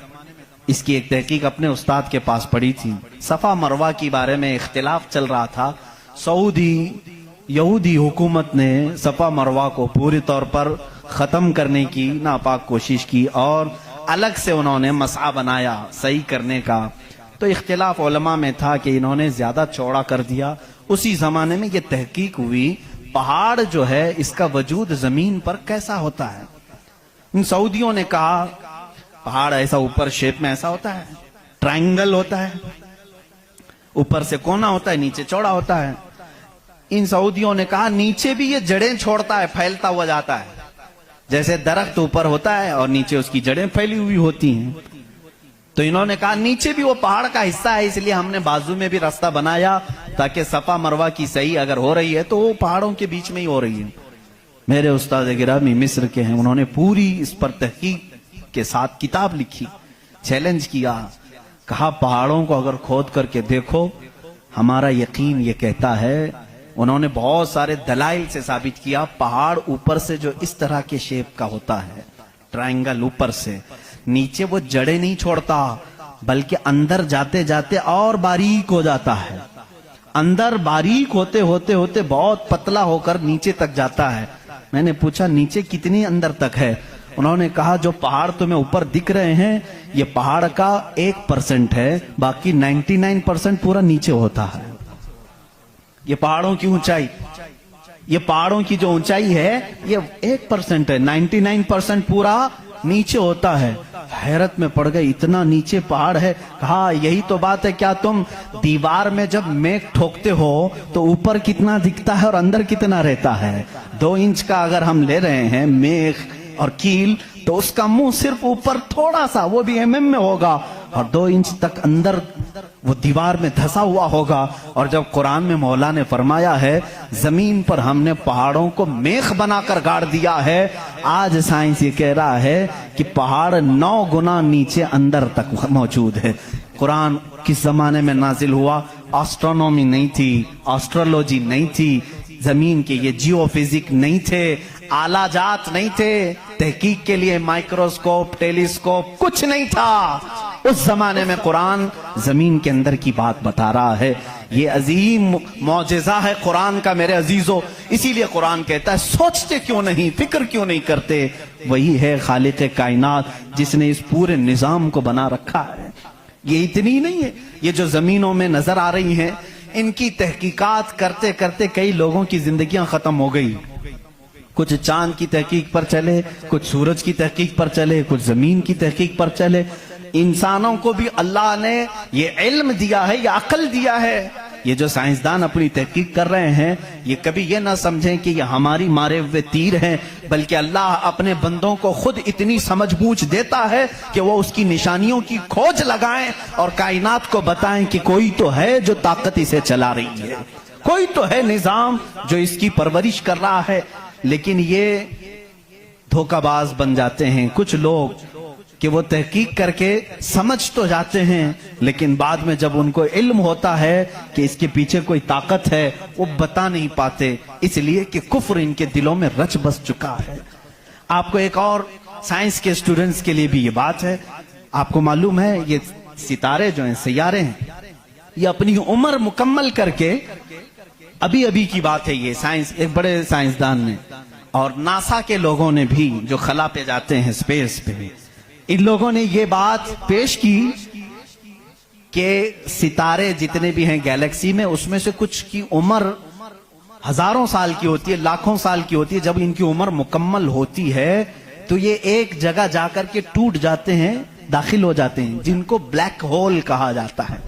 اس کی ایک تحقیق اپنے استاد کے پاس پڑھی تھی، صفا مروہ کی بارے میں اختلاف چل رہا تھا، سعودی یہودی حکومت نے صفا مروہ کو پوری طور پر ختم کرنے کی ناپاک کوشش کی، اور الگ سے انہوں نے مسعی بنایا صحیح کرنے کا، تو اختلاف علماء میں تھا کہ انہوں نے زیادہ چوڑا کر دیا۔ اسی زمانے میں یہ تحقیق ہوئی پہاڑ جو ہے اس کا وجود زمین پر کیسا ہوتا ہے۔ ان سعودیوں نے کہا پہاڑ ایسا اوپر شیپ میں ایسا ہوتا ہے، ٹرائنگل ہوتا ہے، اوپر سے کونا ہوتا ہے، نیچے چوڑا ہوتا ہے۔ ان سعودیوں نے کہا نیچے بھی یہ جڑیں چھوڑتا ہے، پھیلتا ہوا جاتا ہے، جیسے درخت اوپر ہوتا ہے اور نیچے اس کی جڑیں پھیلی ہوئی ہوتی ہیں، تو انہوں نے کہا نیچے بھی وہ پہاڑ کا حصہ ہے، اس لیے ہم نے بازو میں بھی راستہ بنایا تاکہ صفا مروہ کی صحیح اگر ہو رہی ہے تو وہ پہاڑوں کے بیچ میں ہی ہو رہی ہے۔ میرے استاد گرامی مصر کے ہیں، انہوں نے پوری اس پر تحقیق کے ساتھ کتاب لکھی، چیلنج کیا، کہا پہاڑوں کو اگر کھود کر کے دیکھو، ہمارا یقین یہ کہتا ہے، انہوں نے بہت سارے دلائل سے ثابت کیا، پہاڑ اوپر سے جو اس طرح کے شیپ کا ہوتا ہے، ٹرائنگل اوپر سے، نیچے وہ جڑیں نہیں چھوڑتا بلکہ اندر جاتے جاتے اور باریک ہو جاتا ہے، اندر باریک ہوتے ہوتے ہوتے بہت پتلا ہو کر نیچے تک جاتا ہے۔ میں نے پوچھا نیچے کتنی اندر تک ہے؟ انہوں نے کہا جو پہاڑ تمہیں اوپر دکھ رہے ہیں یہ پہاڑ کا 1% ہے، باقی 99% پورا نیچے ہوتا ہے۔ یہ پہاڑوں کی اونچائی، یہ پہاڑوں کی جو اونچائی ہے یہ 1% ہے، 99% پورا نیچے ہوتا ہے۔ حیرت میں پڑ گئے، اتنا نیچے پہاڑ ہے؟ کہا یہی تو بات ہے، کیا تم دیوار میں جب میخ ٹھوکتے ہو تو اوپر کتنا دکھتا ہے اور اندر کتنا رہتا ہے؟ 2 انچ کا اگر ہم لے رہے ہیں میخ اور کیل تو اس کا منہ صرف اوپر تھوڑا سا، وہ بھی میں ہوگا، اور 2 انچ تک اندر وہ دیوار میں دھسا ہوا ہوگا۔ اور جب قرآن میں مولا نے فرمایا ہے زمین پر ہم نے پہاڑوں کو میخ بنا کر گاڑ دیا ہے، آج سائنس یہ کہہ رہا ہے کہ پہاڑ 9 گنا نیچے اندر تک موجود ہے۔ قرآن کس زمانے میں نازل ہوا؟ آسٹرونومی نہیں تھی، آسٹرولوجی نہیں تھی، زمین کے یہ جیو فزک نہیں تھے، آلہ جات نہیں تھے، تحقیق کے لیے مائکروسکوپ، ٹیلیسکوپ کچھ نہیں تھا۔ اس زمانے میں قرآن زمین کے اندر کی بات بتا رہا ہے۔ یہ عظیم معجزہ ہے قرآن کا میرے عزیزو، اسی لیے قرآن کہتا ہے سوچتے کیوں نہیں، فکر کیوں نہیں کرتے؟ وہی ہے خالق کائنات جس نے اس پورے نظام کو بنا رکھا ہے۔ یہ اتنی نہیں ہے یہ جو زمینوں میں نظر آ رہی ہیں، ان کی تحقیقات کرتے کرتے کئی لوگوں کی زندگیاں ختم ہو گئی. کچھ چاند کی تحقیق پر چلے، کچھ سورج کی تحقیق پر چلے، کچھ زمین کی تحقیق پر چلے. انسانوں کو بھی اللہ نے یہ علم دیا ہے، یہ عقل دیا ہے. یہ جو سائنسدان اپنی تحقیق کر رہے ہیں، یہ کبھی یہ نہ سمجھیں کہ یہ ہماری مارے ہوئے تیر ہیں، بلکہ اللہ اپنے بندوں کو خود اتنی سمجھ بوجھ دیتا ہے کہ وہ اس کی نشانیوں کی کھوج لگائیں اور کائنات کو بتائیں کہ کوئی تو ہے جو طاقت اسے چلا رہی ہے، کوئی تو ہے نظام جو اس کی پرورش کر رہا ہے. لیکن یہ دھوکہ باز بن جاتے ہیں کچھ لوگ کہ وہ تحقیق کر کے سمجھ تو جاتے ہیں، لیکن بعد میں جب ان کو علم ہوتا ہے کہ اس کے پیچھے کوئی طاقت ہے، وہ بتا نہیں پاتے، اس لیے کہ کفر ان کے دلوں میں رچ بس چکا ہے. آپ کو ایک اور سائنس کے اسٹوڈنٹس کے لیے بھی یہ بات ہے. آپ کو معلوم ہے یہ ستارے جو ہیں، سیارے ہیں، یہ اپنی عمر مکمل کر کے، ابھی کی بات ہے، یہ سائنس ایک بڑے سائنسدان نے اور ناسا کے لوگوں نے بھی جو خلا پہ جاتے ہیں، اسپیس پہ، ان لوگوں نے یہ بات پیش کی کہ ستارے جتنے بھی ہیں گیلیکسی میں، اس میں سے کچھ کی عمر ہزاروں سال کی ہوتی ہے، لاکھوں سال کی ہوتی ہے. جب ان کی عمر مکمل ہوتی ہے تو یہ ایک جگہ جا کر کے ٹوٹ جاتے ہیں، داخل ہو جاتے ہیں، جن کو بلیک ہول کہا جاتا ہے.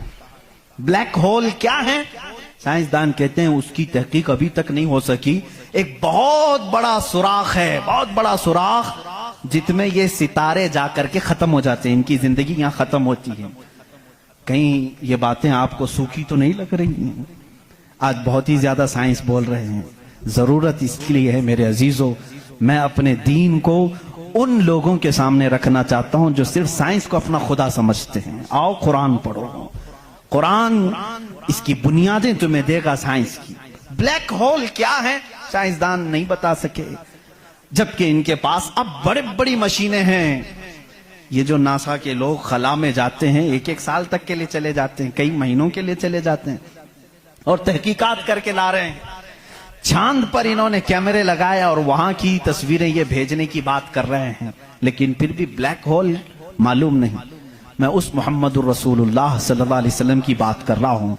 بلیک ہول کیا ہے؟ سائنسدان کہتے ہیں اس کی تحقیق ابھی تک نہیں ہو سکی. ایک بہت بڑا سوراخ ہے، بہت بڑا سوراخ، جت میں یہ ستارے جا کر کے ختم ہو جاتے ہیں، ان کی زندگی یہاں ختم ہوتی ہے. کہیں یہ باتیں آپ کو سوکھی تو نہیں لگ رہی ہیں؟ آج بہت ہی زیادہ سائنس بول رہے ہیں. ضرورت اس کے لیے ہے میرے عزیزو، میں اپنے دین کو ان لوگوں کے سامنے رکھنا چاہتا ہوں جو صرف سائنس کو اپنا خدا سمجھتے ہیں. آؤ قرآن پڑھو، قرآن اس کی بنیادیں تمہیں دے گا سائنس کی. بلیک ہول کیا ہے سائنسدان نہیں بتا سکے، جبکہ ان کے پاس اب بڑی مشینیں ہیں. یہ جو ناسا کے لوگ خلا میں جاتے ہیں، ایک سال تک کے لیے چلے جاتے ہیں، کئی مہینوں کے لیے چلے جاتے ہیں اور تحقیقات کر کے لا رہے ہیں. چاند پر انہوں نے کیمرے لگائے اور وہاں کی تصویریں یہ بھیجنے کی بات کر رہے ہیں، لیکن پھر بھی بلیک ہول معلوم نہیں. میں اس محمد الرسول اللہ صلی اللہ علیہ وسلم کی بات کر رہا ہوں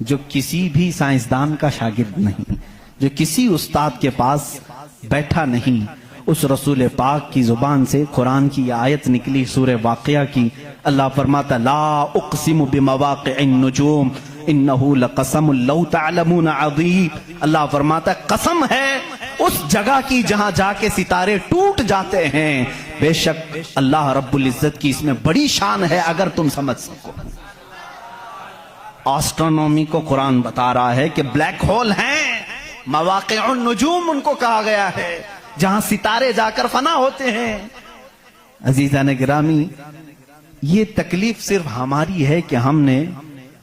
جو کسی بھی سائنسدان کا شاگرد نہیں، جو کسی استاد کے پاس بیٹھا نہیں. اس رسول پاک کی زبان سے قرآن کی یہ آیت نکلی سورہ واقعہ کی. اللہ فرماتا لا اقسم بمواقع النجوم انہو لقسم لو تعلمون عظیم. اللہ فرماتا قسم ہے اس جگہ کی جہاں جا کے ستارے ٹوٹ جاتے ہیں، بے شک اللہ رب العزت کی اس میں بڑی شان ہے اگر تم سمجھ سکو. آسٹرونومی کو قرآن بتا رہا ہے کہ بلیک ہول ہیں، مواقع النجوم ان کو کہا گیا ہے، جہاں ستارے جا کر فنا ہوتے ہیں. عزیزان گرامی، یہ تکلیف صرف ہماری ہے کہ ہم نے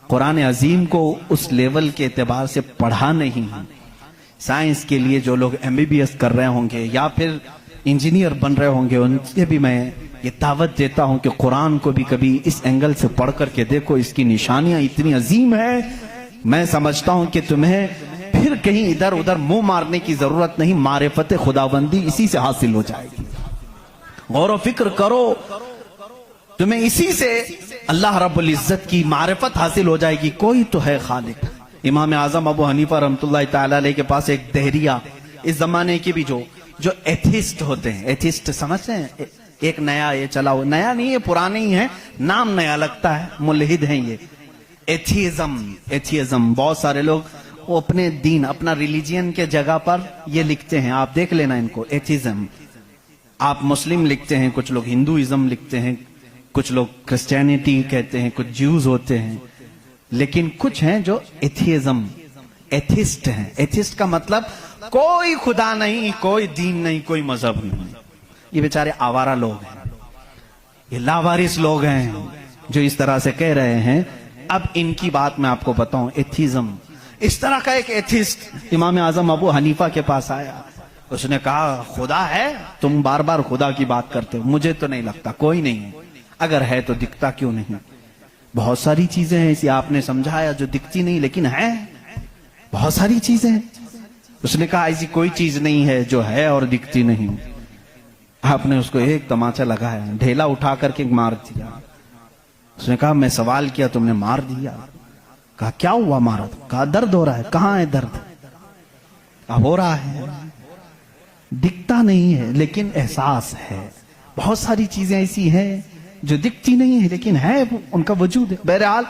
قرآن عظیم کو اس لیول کے اعتبار سے پڑھا نہیں. سائنس کے لیے جو لوگ MBBS کر رہے ہوں گے یا پھر انجینئر بن رہے ہوں گے، ان سے بھی میں یہ دعوت دیتا ہوں کہ قرآن کو بھی کبھی اس اینگل سے پڑھ کر کے دیکھو، اس کی نشانیاں اتنی عظیم ہیں. میں سمجھتا ہوں کہ تمہیں پھر کہیں ادھر ادھر منہ مارنے کی ضرورت نہیں، معرفت خداوندی اسی سے حاصل ہو جائے گی. غور و فکر کرو، تمہیں اسی سے اللہ رب العزت کی معرفت حاصل ہو جائے گی. کوئی تو ہے خالق. امام اعظم ابو حنیفہ رحمۃ اللہ تعالی علیہ کے پاس ایک دہریہ، اس زمانے کے بھی جو ایتھیسٹ ہوتے ہیں، ایتھیسٹ سمجھتے ہیں، ایک نیا یہ چلا ہوا، نیا نہیں ہے پرانے ہی ہے، نام نیا لگتا ہے، ملحد ہیں یہ. ایتھیزم بہت سارے لوگ وہ اپنے دین، اپنا ریلیجین کے جگہ پر یہ لکھتے ہیں، آپ دیکھ لینا ان کو. ایتھیزم آپ مسلم لکھتے ہیں، کچھ لوگ ہندوازم لکھتے ہیں، کچھ لوگ کرسچینٹی کہتے ہیں، کچھ جیوز ہوتے ہیں، لیکن کچھ ہیں جو ایتھیزم، ایتھسٹ ہیں. ایتھسٹ کا مطلب کوئی خدا نہیں، کوئی دین نہیں، کوئی مذہب نہیں. یہ بیچارے آوارہ لوگ ہیں، یہ لاوارث لوگ ہیں جو اس طرح سے کہہ رہے ہیں. اب ان کی بات میں آپ کو بتاؤں، ایتھیزم. اس طرح کا ایک ایتھسٹ امام اعظم ابو حنیفہ کے پاس آیا. اس نے کہا خدا ہے؟ تم بار بار خدا کی بات کرتے ہو، مجھے تو نہیں لگتا کوئی نہیں ہے. اگر ہے تو دکھتا کیوں نہیں؟ بہت ساری چیزیں ہیں ایسی آپ نے سمجھایا جو دکھتی نہیں لیکن ہے، بہت ساری چیزیں. اس نے کہا ایسی کوئی چیز نہیں ہے جو ہے اور دکھتی نہیں. آپ نے اس کو ایک تماچا لگایا، ڈھیلا اٹھا کر کے مار دیا. اس نے کہا میں سوال کیا تم نے مار دیا. کہا کیا ہوا مارا؟ کہا درد ہو رہا ہے. کہاں ہے درد؟ ہو رہا ہے، دکھتا نہیں ہے لیکن احساس ہے. بہت ساری چیزیں ایسی ہیں جو دکھتی نہیں ہے لیکن ہے، ان کا وجود ہے. بہرحال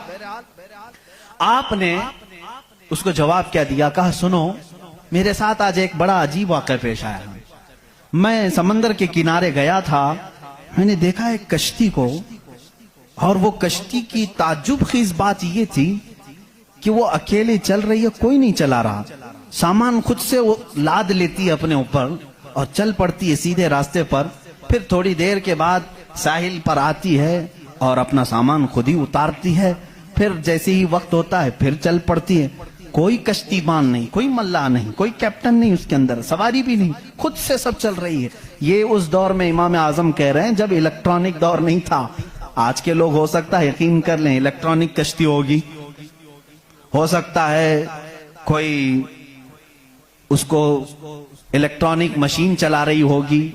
آپ نے اس کو جواب کیا دیا؟ کہا سنو، میرے ساتھ آج ایک بڑا عجیب واقعہ پیش آیا. میں سمندر کے کنارے گیا تھا، میں نے دیکھا ایک کشتی کو، اور وہ کشتی کی تعجب خیز بات یہ تھی کہ وہ اکیلے چل رہی ہے، کوئی نہیں چلا رہا. سامان خود سے وہ لاد لیتی ہے اپنے اوپر اور چل پڑتی ہے سیدھے راستے پر. پھر تھوڑی دیر کے بعد ساحل پر آتی ہے اور اپنا سامان خود ہی اتارتی ہے. پھر جیسے ہی وقت ہوتا ہے پھر چل پڑتی ہے. کوئی کشتی بان نہیں، کوئی ملا نہیں، کوئی کیپٹن نہیں اس کے اندر، سواری بھی نہیں، خود سے سب چل رہی ہے. یہ اس دور میں امام اعظم کہہ رہے ہیں جب الیکٹرانک دور نہیں تھا. آج کے لوگ ہو سکتا ہے یقین کر لیں الیکٹرانک کشتی ہوگی، ہو سکتا ہے کوئی اس کو الیکٹرانک مشین چلا رہی ہوگی.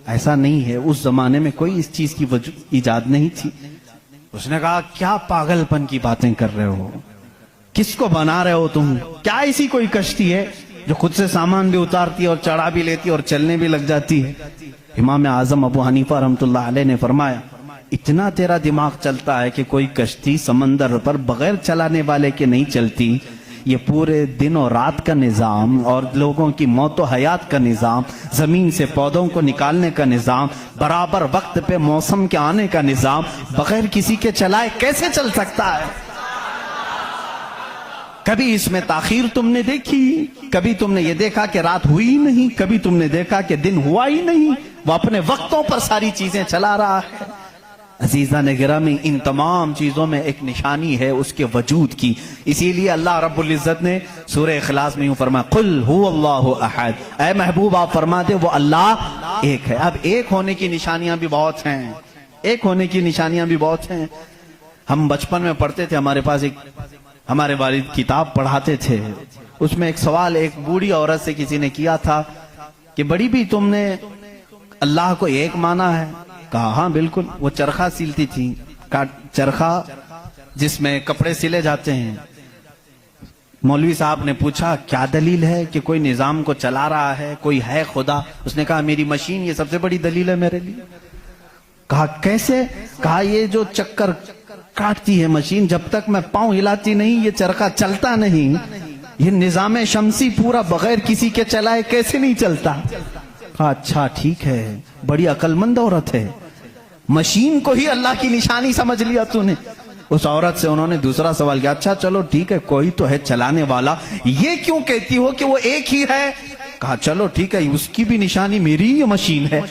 ایسا نہیں ہے، اس زمانے میں کوئی اس چیز کی ایجاد نہیں تھی. اس نے کہا کیا پاگل پن کی باتیں کر رہے ہو، کس کو بنا رہے ہو تم؟ کیا ایسی کوئی کشتی ہے جو خود سے سامان بھی اتارتی ہے اور چڑھا بھی لیتی ہے اور چلنے بھی لگ جاتی ہے؟ امام اعظم ابو حنیفہ رحمۃ اللہ علیہ نے فرمایا اتنا تیرا دماغ چلتا ہے کہ کوئی کشتی سمندر پر بغیر چلانے والے کے نہیں چلتی. یہ پورے دن اور رات کا نظام اور لوگوں کی موت و حیات کا نظام، زمین سے پودوں کو نکالنے کا نظام، برابر وقت پہ موسم کے آنے کا نظام بغیر کسی کے چلائے کیسے چل سکتا ہے؟ کبھی اس میں تاخیر تم نے دیکھی؟ کبھی تم نے یہ دیکھا کہ رات ہوئی ہی نہیں؟ کبھی تم نے دیکھا کہ دن ہوا ہی نہیں؟ وہ اپنے وقتوں پر ساری چیزیں چلا رہا ہے. عزیزان گرامی، ان تمام چیزوں میں ایک نشانی ہے اس کے وجود کی. اسی لیے اللہ رب العزت نے سورہ اخلاص میں یوں فرمایا قل هو اللہ احد. اے محبوب آپ فرما دے وہ اللہ ایک ہے. اب ایک ہونے کی نشانیاں بھی بہت ہیں، ایک ہونے کی نشانیاں بھی بہت ہیں. ہم بچپن میں پڑھتے تھے، ہمارے پاس ایک ہمارے والد کتاب پڑھاتے تھے، اس میں ایک سوال ایک بوڑھی عورت سے کسی نے کیا تھا کہ بڑی بھی تم نے اللہ کو ایک مانا ہے؟ کہا ہاں بالکل. وہ چرخہ سیلتی تھی، چرخہ جس میں کپڑے سلے جاتے ہیں. مولوی صاحب نے پوچھا کیا دلیل ہے کہ کوئی نظام کو چلا رہا ہے، کوئی ہے خدا؟ اس نے کہا میری مشین یہ سب سے بڑی دلیل ہے میرے لیے. کہا کیسے؟ کہا یہ جو چکر کاٹتی ہے مشین، جب تک میں پاؤں ہلاتی نہیں یہ چرخہ چلتا نہیں. یہ نظام شمسی پورا بغیر کسی کے چلائے کیسے نہیں چلتا؟ کہا اچھا ٹھیک ہے، بڑی عقل مند عورت ہے، مشین کو ہی اللہ کی نشانی سمجھ لیا تو نے. اس عورت سے انہوں نے دوسرا سوال کیا، اچھا چلو ٹھیک ہے کوئی تو ہے چلانے والا، یہ کیوں کہتی ہو کہ وہ ایک ہی ہے؟ کہا چلو ٹھیک ہے اس کی بھی نشانی میری یہ مشین ہے،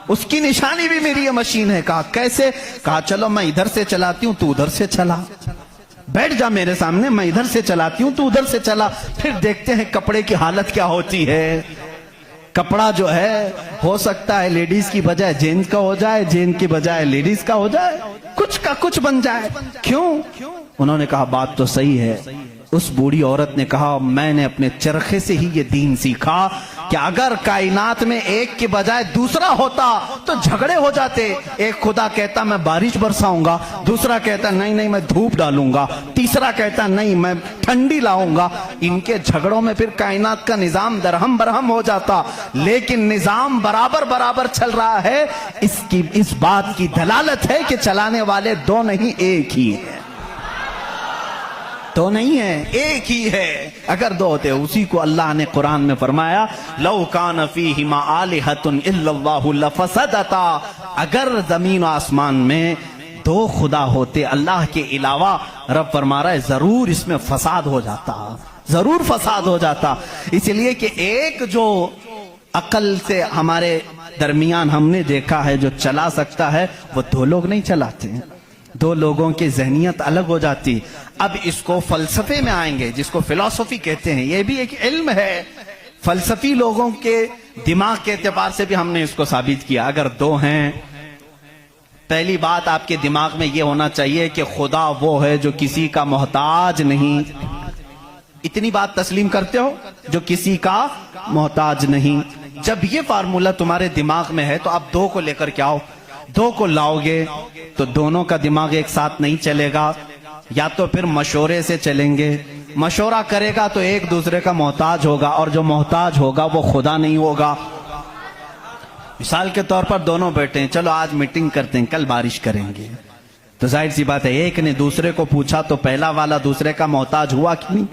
اس کی نشانی بھی میری یہ مشین ہے. کہا کیسے؟ کہا چلو میں ادھر سے چلاتی ہوں تو ادھر سے چلا، بیٹھ جا میرے سامنے، میں ادھر سے چلاتی ہوں تو ادھر سے چلا، پھر دیکھتے ہیں کپڑے کی حالت کیا ہوتی ہے. کپڑا جو ہے ہو سکتا ہے لیڈیز کی بجائے جینز کا ہو جائے، جینز کی بجائے لیڈیز کا ہو جائے، کچھ کا کچھ بن جائے. کیوں؟ انہوں نے کہا بات تو صحیح ہے. اس بوڑھی عورت نے کہا میں نے اپنے چرخے سے ہی یہ دین سیکھا کہ اگر کائنات میں ایک کے بجائے دوسرا ہوتا تو جھگڑے ہو جاتے. ایک خدا کہتا میں بارش برساؤں گا، دوسرا کہتا نہیں میں دھوپ ڈالوں گا، تیسرا کہتا نہیں میں ٹھنڈی لاؤں گا. ان کے جھگڑوں میں پھر کائنات کا نظام درہم برہم ہو جاتا. لیکن نظام برابر برابر چل رہا ہے. اس بات کی دلالت ہے کہ چلانے والے دو نہیں ایک ہی ہیں، تو نہیں ہے ایک ہی ہے. اگر دو ہوتے اسی کو اللہ نے قرآن میں فرمایا لو کان فیہما آلہۃ الا اللہ لفسدتا. اگر زمین و آسمان میں دو خدا ہوتے اللہ کے علاوہ، رب فرما رہا ہے ضرور اس میں فساد ہو جاتا، ضرور فساد ہو جاتا. اس لیے کہ ایک جو عقل سے ہمارے درمیان ہم نے دیکھا ہے جو چلا سکتا ہے وہ دو لوگ نہیں چلاتے ہیں. دو لوگوں کی ذہنیت الگ ہو جاتی. اب اس کو فلسفے میں آئیں گے جس کو فلسفی کہتے ہیں، یہ بھی ایک علم ہے. فلسفی لوگوں کے دماغ کے اعتبار سے بھی ہم نے اس کو ثابت کیا. اگر دو ہیں، پہلی بات آپ کے دماغ میں یہ ہونا چاہیے کہ خدا وہ ہے جو کسی کا محتاج نہیں. اتنی بات تسلیم کرتے ہو؟ جو کسی کا محتاج نہیں. جب یہ فارمولہ تمہارے دماغ میں ہے تو آپ دو کو لے کر کے آؤ. دو کو لاؤ گے تو دونوں کا دماغ ایک ساتھ نہیں چلے گا، یا تو پھر مشورے سے چلیں گے. مشورہ کرے گا تو ایک دوسرے کا محتاج ہوگا، اور جو محتاج ہوگا وہ خدا نہیں ہوگا. مثال کے طور پر دونوں بیٹھے ہیں، چلو آج میٹنگ کرتے ہیں، کل بارش کریں گے. تو ظاہر سی بات ہے ایک نے دوسرے کو پوچھا تو پہلا والا دوسرے کا محتاج ہوا کہ نہیں؟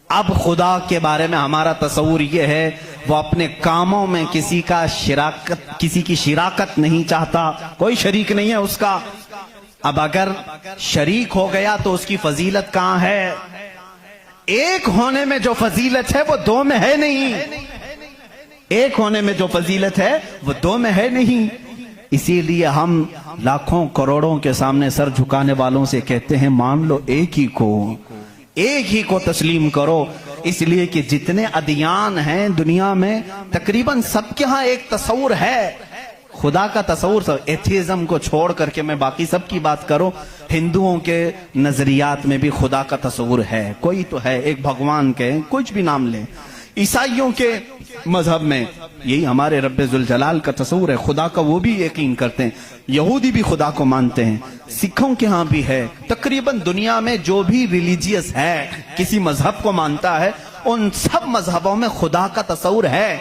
اب خدا کے بارے میں ہمارا تصور یہ ہے وہ اپنے کاموں میں کسی کی شراکت نہیں چاہتا، کوئی شریک نہیں ہے اس کا. اب اگر شریک ہو گیا تو اس کی فضیلت کہاں ہے؟ ایک ہونے میں جو فضیلت ہے وہ دو میں ہے نہیں. ایک ہونے میں جو فضیلت ہے وہ دو میں ہے نہیں. اسی لیے ہم لاکھوں کروڑوں کے سامنے سر جھکانے والوں سے کہتے ہیں مان لو ایک ہی کو تسلیم کرو. اس لیے کہ جتنے ادیان ہیں دنیا میں تقریباً سب کے ہاں ایک تصور ہے خدا کا تصور. ایتھیزم کو چھوڑ کر کے میں باقی سب کی بات کروں، ہندوؤں کے نظریات میں بھی خدا کا تصور ہے، کوئی تو ہے، ایک بھگوان کے کچھ بھی نام لیں. عیسائیوں کے مذہب میں یہی ہمارے رب ذوالجلال کا تصور ہے، خدا کا وہ بھی یقین کرتے ہیں. یہودی بھی خدا کو مانتے ہیں، سکھوں کے ہاں بھی ہے. تقریباً دنیا میں جو بھی ریلیجیس ہے، کسی مذہب کو مانتا ہے، ان سب مذہبوں میں خدا کا تصور ہے.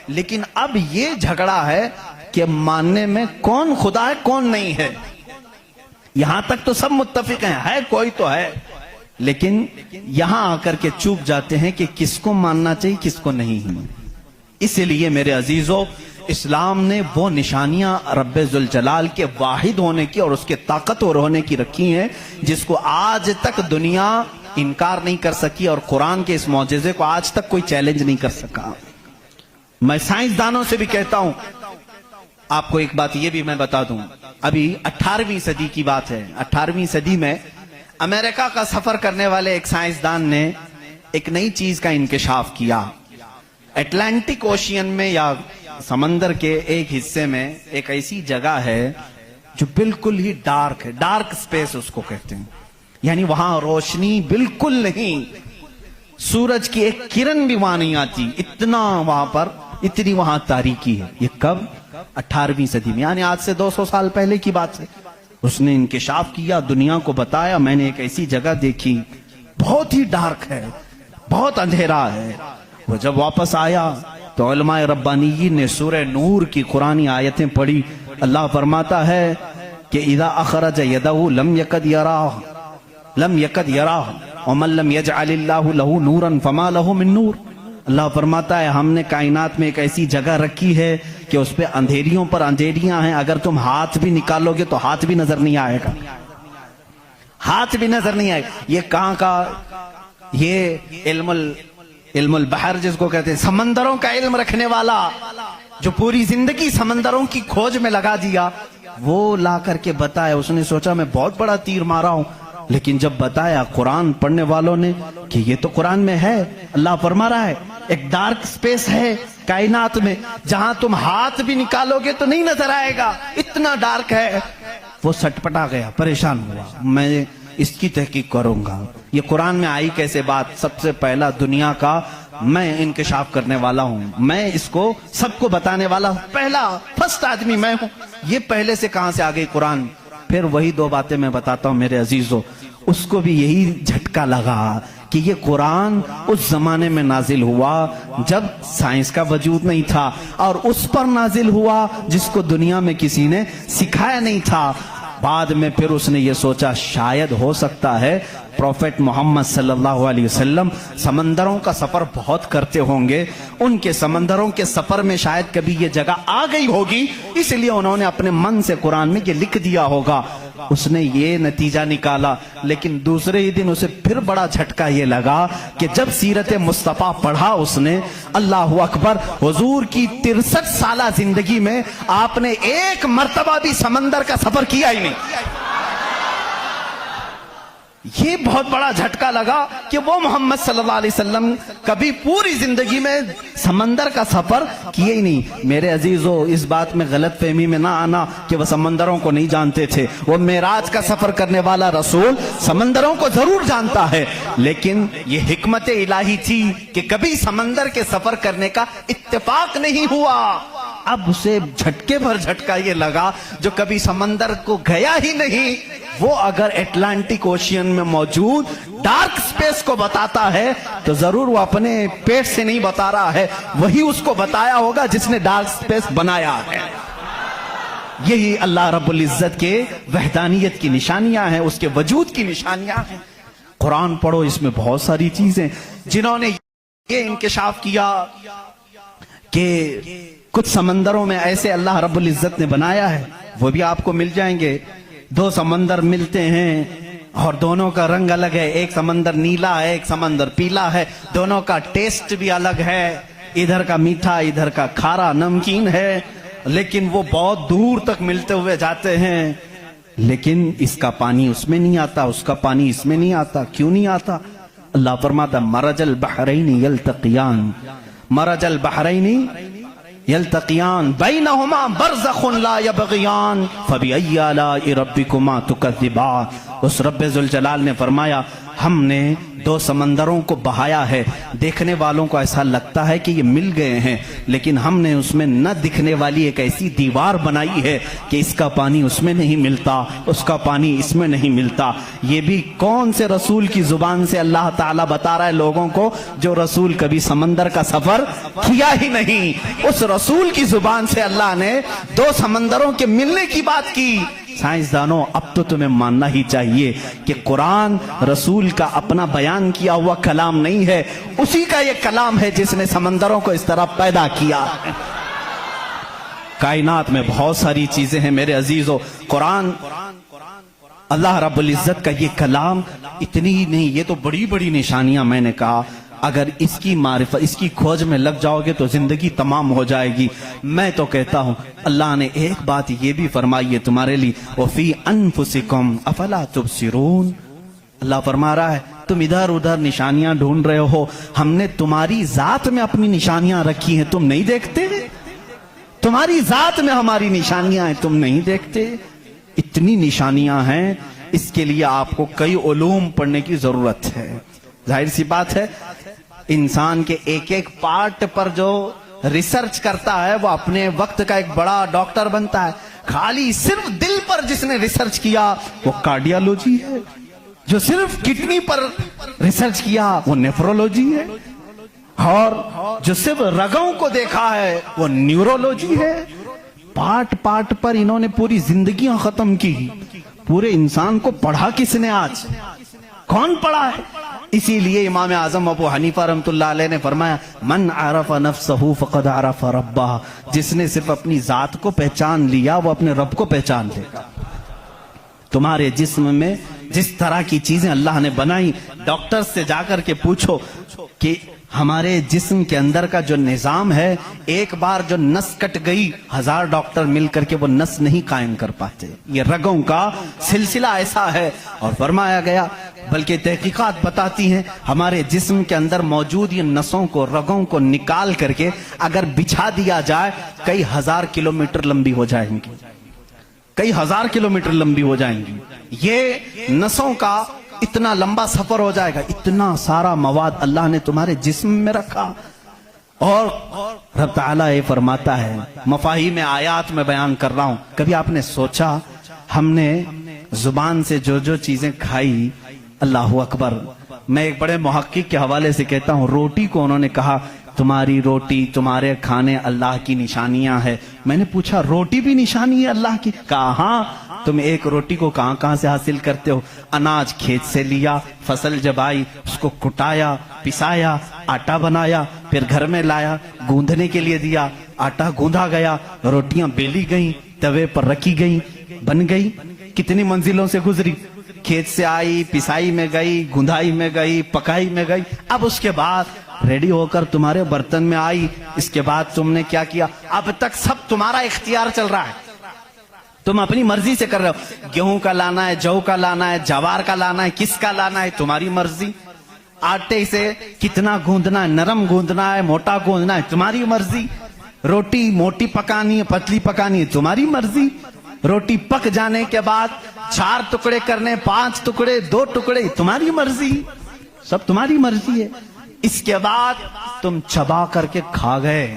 لیکن اب یہ جھگڑا ہے کہ ماننے میں کون خدا ہے کون نہیں ہے. یہاں تک تو سب متفق ہیں، ہے کوئی تو ہے، لیکن یہاں آ کر کے چوک جاتے ہیں کہ کس کو ماننا چاہیے کس کو نہیں. اسی لیے میرے عزیزو، اسلام نے وہ نشانیاں رب ذوالجلال کے واحد ہونے کی اور اس کے طاقتور ہونے کی رکھی ہیں جس کو آج تک دنیا انکار نہیں کر سکی، اور قرآن کے اس معجزے کو آج تک کوئی چیلنج نہیں کر سکا. میں سائنسدانوں سے بھی کہتا ہوں، آپ کو ایک بات یہ بھی میں بتا دوں، ابھی 18ویں صدی کی بات ہے. 18ویں صدی میں امریکہ کا سفر کرنے والے ایک سائنسدان نے ایک نئی چیز کا انکشاف کیا. اٹلانٹک اوشین میں یا سمندر کے ایک حصے میں ایک ایسی جگہ ہے جو بالکل ہی ڈارک ہے، ڈارک سپیس اس کو کہتے ہیں. یعنی وہاں روشنی بالکل نہیں، سورج کی ایک کرن بھی وہاں نہیں آتی، اتنی وہاں تاریکی ہے. یہ کب؟ 18ویں صدی میں، یعنی آج سے 200 سال پہلے کی بات ہے. اس نے انکشاف کیا، دنیا کو بتایا میں نے ایک ایسی جگہ دیکھی، بہت ہی ڈارک ہے، بہت اندھیرا ہے. وہ جب واپس آیا تو علماء ربانیین نے سورہ نور کی قرآنی آیتیں پڑھی. اللہ فرماتا ہے کہ اذا اخرج یدہ لم یکد یراہ ومن لم یجعل اللہ لہ نورا فما لہ من نور. اللہ فرماتا ہے ہم نے کائنات میں ایک ایسی جگہ رکھی ہے کہ اس پہ اندھیریوں پر اندھیریاں ہیں، اگر تم ہاتھ بھی نکالو گے تو ہاتھ بھی نظر نہیں آئے گا، ہاتھ بھی نظر نہیں آئے گا. یہ کہاں کا؟ یہ علم البحر جس کو کہتے ہیں، سمندروں کا علم رکھنے والا جو پوری زندگی سمندروں کی کھوج میں لگا دیا، وہ لا کر کے بتایا. اس نے سوچا میں بہت بڑا تیر مارا ہوں، لیکن جب بتایا قرآن پڑھنے والوں نے کہ یہ تو قرآن میں ہے، اللہ فرما رہا ہے ایک ڈارک سپیس ہے کائنات میں جہاں تم ہاتھ بھی نکالو گے تو نہیں نظر آئے گا، اتنا ڈارک ہے. وہ سٹپٹا گیا، پریشان ہوا، میں اس کی تحقیق کروں گا. یہ قرآن میں آئی کیسے بات؟ سب سے پہلا دنیا کا میں انکشاف کرنے والا ہوں، میں اس کو سب کو بتانے والا ہوں، پہلا فرسٹ آدمی میں ہوں. یہ پہلے سے کہاں سے آ گئی قرآن؟ پھر وہی دو باتیں میں بتاتا ہوں میرے عزیزو. اس کو بھی یہی جھٹکا لگا کہ یہ قرآن اس زمانے میں نازل ہوا جب سائنس کا وجود نہیں تھا، اور اس پر نازل ہوا جس کو دنیا میں کسی نے سکھایا نہیں تھا. بعد میں پھر اس نے یہ سوچا شاید ہو سکتا ہے پروفیٹ محمد صلی اللہ علیہ وسلم سمندروں کا سفر بہت کرتے ہوں گے، ان کے سمندروں کے سفر میں شاید کبھی یہ جگہ آ گئی ہوگی، اس لیے انہوں نے اپنے من سے قرآن میں یہ لکھ دیا ہوگا. اس نے یہ نتیجہ نکالا. لیکن دوسرے ہی دن اسے پھر بڑا جھٹکا یہ لگا کہ جب سیرت مصطفیٰ پڑھا اس نے، اللہ اکبر، حضور کی 63 سالہ زندگی میں آپ نے ایک مرتبہ بھی سمندر کا سفر کیا ہی نہیں. یہ بہت بڑا جھٹکا لگا کہ وہ محمد صلی اللہ علیہ وسلم کبھی پوری زندگی میں سمندر کا سفر کیے ہی نہیں. میرے عزیزو، اس بات میں غلط فہمی میں نہ آنا کہ وہ سمندروں کو نہیں جانتے تھے. وہ معراج کا سفر کرنے والا رسول سمندروں کو ضرور جانتا ہے، لیکن یہ حکمت الہی تھی کہ کبھی سمندر کے سفر کرنے کا اتفاق نہیں ہوا. اب اسے جھٹکے پر جھٹکا یہ لگا جو کبھی سمندر کو گیا ہی نہیں، وہ اگر اٹلانٹک اوشین میں موجود ڈارک سپیس کو بتاتا ہے تو ضرور وہ اپنے پیٹ سے نہیں بتا رہا ہے، وہی اس کو بتایا ہوگا جس نے ڈارک سپیس بنایا ہے۔ یہی اللہ رب العزت کے وحدانیت کی نشانیاں ہیں، اس کے وجود کی نشانیاں ہیں۔ قرآن پڑھو، اس میں بہت ساری چیزیں جنہوں نے یہ انکشاف کیا کہ کچھ سمندروں میں ایسے اللہ رب العزت نے بنایا ہے، وہ بھی آپ کو مل جائیں گے۔ دو سمندر ملتے ہیں اور دونوں کا رنگ الگ ہے، ایک سمندر نیلا ہے، ایک سمندر پیلا ہے، دونوں کا ٹیسٹ بھی الگ ہے، ادھر کا میٹھا ادھر کا کھارا نمکین ہے، لیکن وہ بہت دور تک ملتے ہوئے جاتے ہیں، لیکن اس کا پانی اس میں نہیں آتا، اس کا پانی اس میں نہیں آتا۔ کیوں نہیں آتا؟ اللہ فرماتا مرج البحرین یلتقیان، مرج البحرین یلتقیان بینہما برزخ لا یبغیان فبأی آلاء ربکما تکذبان۔ اس رب ذوالجلال نے فرمایا ہم نے دو سمندروں کو بہایا ہے، دیکھنے والوں کو ایسا لگتا ہے کہ یہ مل گئے ہیں، لیکن ہم نے اس میں نہ دکھنے والی ایک ایسی دیوار بنائی ہے کہ اس کا پانی اس میں نہیں ملتا، اس کا پانی اس میں نہیں ملتا۔ یہ بھی کون سے رسول کی زبان سے اللہ تعالیٰ بتا رہا ہے لوگوں کو جو رسول کبھی سمندر کا سفر کیا ہی نہیں؟ اس رسول کی زبان سے اللہ نے دو سمندروں کے ملنے کی بات کی۔ سائنسدانوں اب تو تمہیں ماننا ہی چاہیے کہ قرآن رسول کا اپنا بیان کیا ہوا کلام نہیں ہے، اسی کا یہ کلام ہے جس نے سمندروں کو اس طرح پیدا کیا۔ کائنات میں بہت ساری چیزیں ہیں میرے عزیزو، قرآن اللہ رب العزت کا یہ کلام اتنی ہی نہیں، یہ تو بڑی بڑی نشانیاں میں نے کہا، اگر اس کی معرفت اس کی کھوج میں لگ جاؤ گے تو زندگی تمام ہو جائے گی۔ میں تو کہتا ہوں اللہ نے ایک بات یہ بھی فرمائی ہے تمہارے لیے، وَفِي أَنفُسِكُمْ أَفَلَا تُبْصِرُونَ۔ اللہ فرما رہا ہے تم ادھر ادھر نشانیاں ڈھونڈ رہے ہو، ہم نے تمہاری ذات میں اپنی نشانیاں رکھی ہیں، تم نہیں دیکھتے؟ تمہاری ذات میں ہماری نشانیاں ہیں، تم نہیں دیکھتے؟ اتنی نشانیاں ہیں، اس کے لیے آپ کو کئی علوم پڑھنے کی ضرورت ہے۔ ظاہر سی بات ہے انسان کے ایک ایک پارٹ پر جو ریسرچ کرتا ہے وہ اپنے وقت کا ایک بڑا ڈاکٹر بنتا ہے۔ خالی صرف دل پر جس نے ریسرچ کیا وہ کارڈیالوجی ہے، جو صرف کڈنی پر ریسرچ کیا وہ نیفرولوجی ہے، اور جو صرف رگوں کو دیکھا ہے وہ نیورولوجی ہے۔ پارٹ پارٹ پر انہوں نے پوری زندگیاں ختم کی، پورے انسان کو پڑھا کس نے؟ آج کون پڑھا ہے؟ اسی لیے امام اعظم ابو حنیفہ رحمۃ اللہ علیہ نے فرمایا من عرف نفسہ فقد عرف ربہ، جس نے صرف اپنی ذات کو پہچان لیا وہ اپنے رب کو پہچان لے گا۔ تمہارے جسم میں جس طرح کی چیزیں اللہ نے بنائی، ڈاکٹر سے جا کر کے پوچھو کہ ہمارے جسم کے اندر کا جو نظام ہے، ایک بار جو نس کٹ گئی 1000 ڈاکٹر مل کر کے وہ نس نہیں قائم کر پاتے۔ یہ رگوں کا سلسلہ ایسا ہے، اور فرمایا گیا بلکہ تحقیقات بتاتی ہیں ہمارے جسم کے اندر موجود یہ نسوں کو رگوں کو نکال کر کے اگر بچھا دیا جائے کئی 1000 کلومیٹر لمبی ہو جائیں گی، کئی 1000 کلومیٹر لمبی ہو جائیں گی۔ یہ نسوں کا اتنا لمبا سفر ہو جائے گا، اتنا سارا مواد اللہ نے تمہارے جسم میں رکھا۔ اور رب تعالیٰ یہ فرماتا ہے، مفاہیم آیات میں بیان کر رہا ہوں، کبھی آپ نے سوچا ہم نے زبان سے جو جو چیزیں کھائی، اللہ اکبر، میں ایک بڑے محقق کے حوالے سے کہتا ہوں، روٹی کو انہوں نے کہا تمہاری روٹی تمہارے کھانے اللہ کی نشانیاں ہیں۔ میں نے پوچھا روٹی بھی نشانی ہے اللہ کی؟ کہا ہاں۔ تم ایک روٹی کو کہاں کہاں سے حاصل کرتے ہو؟ اناج کھیت سے لیا، فصل جب آئی اس کو کٹایا، پسایا، آٹا بنایا، پھر گھر میں لایا، گوندھنے کے لیے دیا، آٹا گوندھا گیا، روٹیاں بیلی گئیں، توے پر رکھی گئیں، بن گئی۔ کتنی منزلوں سے گزری، کھیت سے آئی، پسائی میں گئی، گندھائی میں گئی، پکائی میں گئی، اب اس کے بعد ریڈی ہو کر تمہارے برتن میں آئی۔ اس کے بعد تم نے کیا کیا؟ اب تک سب تمہارا اختیار چل رہا ہے، تم اپنی مرضی سے کر رہے ہو۔ گیہوں کا لانا ہے، جو کا لانا ہے، جوار کا لانا ہے، کس کا لانا ہے، تمہاری مرضی۔ آٹے سے کتنا گوندنا ہے، نرم گوندنا ہے، موٹا گوندنا ہے، تمہاری مرضی۔ روٹی موٹی پکانی ہے، پتلی پکانی ہے، تمہاری مرضی۔ روٹی پک جانے کے بعد 4 ٹکڑے کرنے، 5 ٹکڑے، 2 ٹکڑے، تمہاری مرضی، سب تمہاری مرضی ہے۔ اس کے بعد تم چبا کر کے کھا گئے،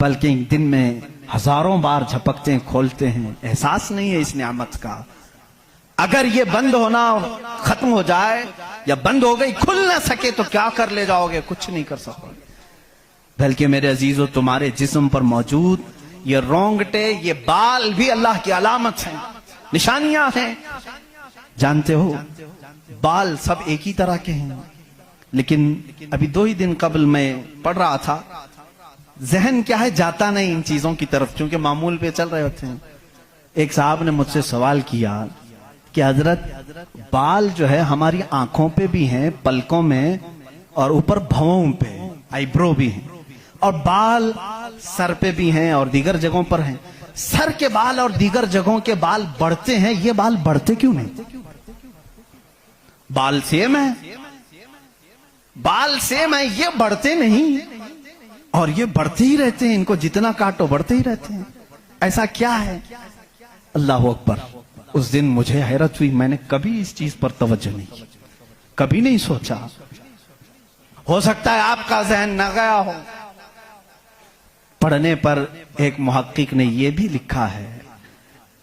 بلکہ ایک دن میں ہزاروں بار جھپکتے ہیں کھولتے ہیں، احساس نہیں ہے اس نعمت کا۔ اگر یہ بند ہونا ختم ہو جائے یا بند ہو گئی کھل نہ سکے تو کیا کر لے جاؤ گے؟ کچھ نہیں کر سکو گے۔ بلکہ میرے عزیزو تمہارے جسم پر موجود یہ رونگٹے، یہ بال بھی اللہ کی علامت ہیں، نشانیاں ہیں۔ جانتے ہو بال سب ایک ہی طرح کے ہیں، لیکن ابھی 2 ہی دن قبل میں پڑھ رہا تھا، ذہن کیا ہے جاتا نہیں ان چیزوں کی طرف کیونکہ معمول پہ چل رہے ہوتے ہیں۔ ایک صاحب نے مجھ سے سوال کیا کہ حضرت بال جو ہے ہماری آنکھوں پہ بھی ہیں، پلکوں میں، اور اوپر بھووں پہ آئی برو بھی ہیں، اور بال سر پہ بھی ہیں اور دیگر جگہوں پر ہیں۔ سر کے بال اور دیگر جگہوں کے بال بڑھتے ہیں، یہ بال بڑھتے کیوں نہیں؟ بال سیم ہے، بال سیم ہے، یہ بڑھتے نہیں، اور یہ بڑھتے ہی رہتے ہیں، ان کو جتنا کاٹو بڑھتے ہی رہتے ہیں۔ ایسا کیا ہے؟ اللہ اکبر۔ اس دن مجھے حیرت ہوئی، میں نے کبھی اس چیز پر توجہ نہیں کی، کبھی نہیں سوچا۔ ہو سکتا ہے آپ کا ذہن نہ گیا ہو۔ پڑھنے پر ایک محقق نے یہ بھی لکھا ہے،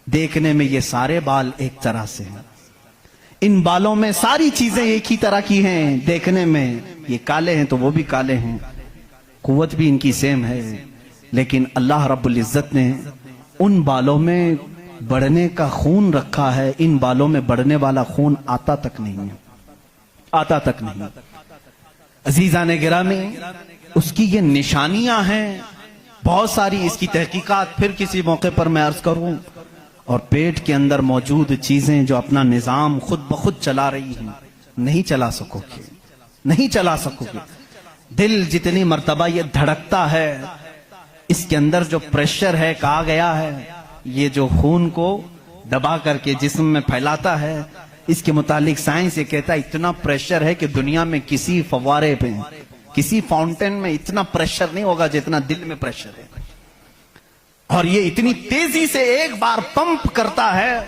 دیکھنے میں یہ سارے بال ایک طرح سے ہیں، ان بالوں میں ساری چیزیں ایک ہی طرح کی ہیں، دیکھنے میں یہ کالے ہیں تو وہ بھی کالے ہیں، قوت بھی ان کی سیم ہے، لیکن اللہ رب العزت نے ان بالوں میں بڑھنے کا خون رکھا ہے، ان بالوں میں بڑھنے والا خون آتا تک نہیں ہے، آتا تک نہیں۔ عزیزان گرامی، اس کی یہ نشانیاں ہیں بہت ساری، اس کی تحقیقات پھر کسی موقع پر میں عرض کروں۔ اور پیٹ کے اندر موجود چیزیں جو اپنا نظام خود بخود چلا رہی ہیں، نہیں چلا سکو گے، نہیں چلا سکو گے۔ دل جتنی مرتبہ یہ دھڑکتا ہے، اس کے اندر جو پریشر ہے، کہا گیا ہے یہ جو خون کو دبا کر کے جسم میں پھیلاتا ہے، اس کے متعلق سائنس یہ کہتا ہے اتنا پریشر ہے کہ دنیا میں کسی فوارے پہ، کسی فاؤنٹین میں اتنا پریشر نہیں ہوگا جتنا دل میں پریشر ہے، اور یہ اتنی تیزی سے ایک بار پمپ کرتا ہے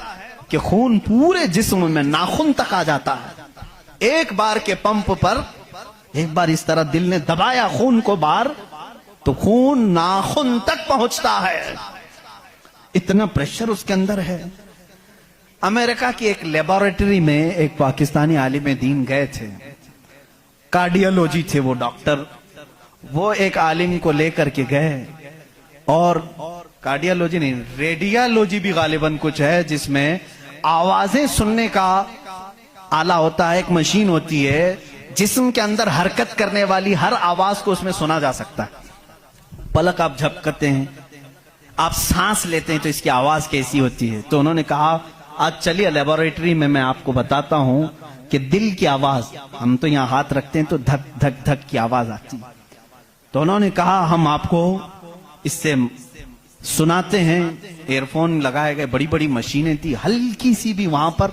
کہ خون پورے جسم میں ناخن تک آ جاتا ہے۔ ایک بار کے پمپ پر ایک بار اس طرح دل نے دبایا خون کو بار تو خون ناخن تک پہنچتا ہے، اتنا پریشر اس کے اندر ہے۔ امریکہ کی ایک لیبارٹری میں ایک پاکستانی عالم دین گئے تھے، کارڈیالوجی تھے وہ ڈاکٹر، وہ ایک عالم کو لے کر کے گئے، اور کارڈیالوجی نہیں، ریڈیالوجی بھی غالباً کچھ ہے جس میں آوازیں سننے کا آلہ ہوتا ہے، ایک مشین ہوتی ہے جسم کے اندر حرکت کرنے والی ہر آواز کو اس میں سنا جا سکتا ہے۔ پلک آپ جھپکتے ہیں، آپ سانس لیتے ہیں تو اس کی آواز کیسی ہوتی ہے۔ تو انہوں نے کہا آج چلیے لیبارٹری میں آپ کو بتاتا ہوں کہ دل کی آواز، ہم تو یہاں ہاتھ رکھتے ہیں تو دھک دھک دھک کی آواز آتی ہے۔ تو انہوں نے کہا ہم آپ کو اس سے سناتے ہیں، ایئر فون لگائے گئے، بڑی بڑی مشینیں تھی، ہلکی سی بھی وہاں پر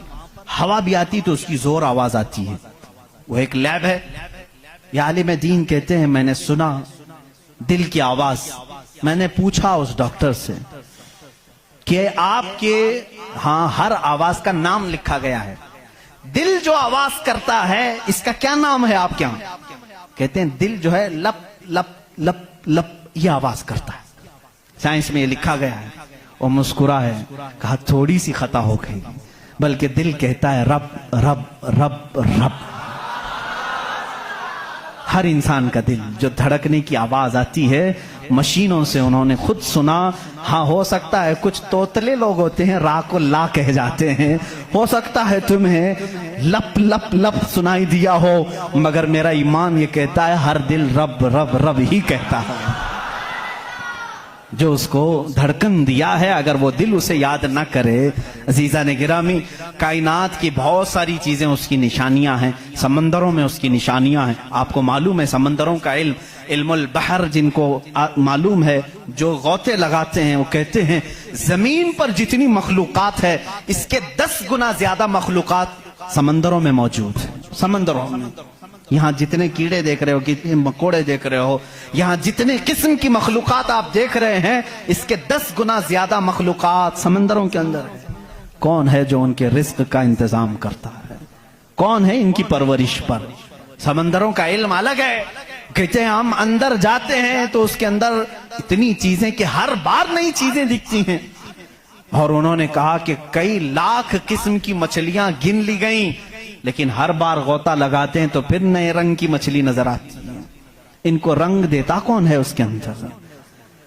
ہوا بھی آتی تو اس کی زور آواز آتی ہے۔ وہ ایک لیب ہے، یہ عالم دین کہتے ہیں میں نے سنا دل کی آواز۔ میں نے پوچھا اس ڈاکٹر سے کہ آپ کے ہاں ہر آواز کا نام لکھا گیا ہے، دل جو آواز کرتا ہے اس کا کیا نام ہے آپ کے یہاں؟ کہتے ہیں دل جو ہے لپ لپ لپ لپ یہ آواز کرتا ہے، سائنس میں یہ لکھا گیا ہے۔ وہ مسکرا ہے، کہا تھوڑی سی خطا ہو گئی، بلکہ دل کہتا ہے رب رب رب رب۔ ہر انسان کا دل جو دھڑکنے کی آواز آتی ہے مشینوں سے انہوں نے خود سنا۔ ہاں ہو سکتا ہے کچھ توتلے لوگ ہوتے ہیں را کو لا کہہ جاتے ہیں، ہو سکتا ہے تمہیں لپ لپ لپ سنائی دیا ہو، مگر میرا ایمان یہ کہتا ہے ہر دل رب رب رب ہی کہتا ہے۔ جو اس کو دھڑکن دیا ہے اگر وہ دل اسے یاد نہ کرے، عزیزان گرامی کائنات کی بہت ساری چیزیں اس کی نشانیاں ہیں، سمندروں میں اس کی نشانیاں ہیں۔ آپ کو معلوم ہے سمندروں کا علم البحر جن کو معلوم ہے، جو غوطے لگاتے ہیں وہ کہتے ہیں زمین پر جتنی مخلوقات ہے اس کے 10 گنا زیادہ مخلوقات سمندروں میں موجود ہیں۔ سمندروں میں یہاں جتنے کیڑے دیکھ رہے ہو، کتنے مکوڑے دیکھ رہے ہو، یہاں جتنے قسم کی مخلوقات آپ دیکھ رہے ہیں اس کے 10 گنا زیادہ مخلوقات سمندروں کے اندر ہے۔ کون ہے جو ان کے رزق کا انتظام کرتا ہے؟ کون ہے ان کی پرورش پر؟ سمندروں کا علم الگ ہے۔ کہتے ہیں ہم اندر جاتے ہیں تو اس کے اندر اتنی چیزیں کہ ہر بار نئی چیزیں دکھتی ہیں. اور انہوں نے کہا کہ کئی لاکھ قسم کی مچھلیاں گن لی گئیں، لیکن ہر بار غوطہ لگاتے ہیں تو پھر نئے رنگ کی مچھلی نظر آتی ہے. ان کو رنگ دیتا کون ہے اس کے اندر؟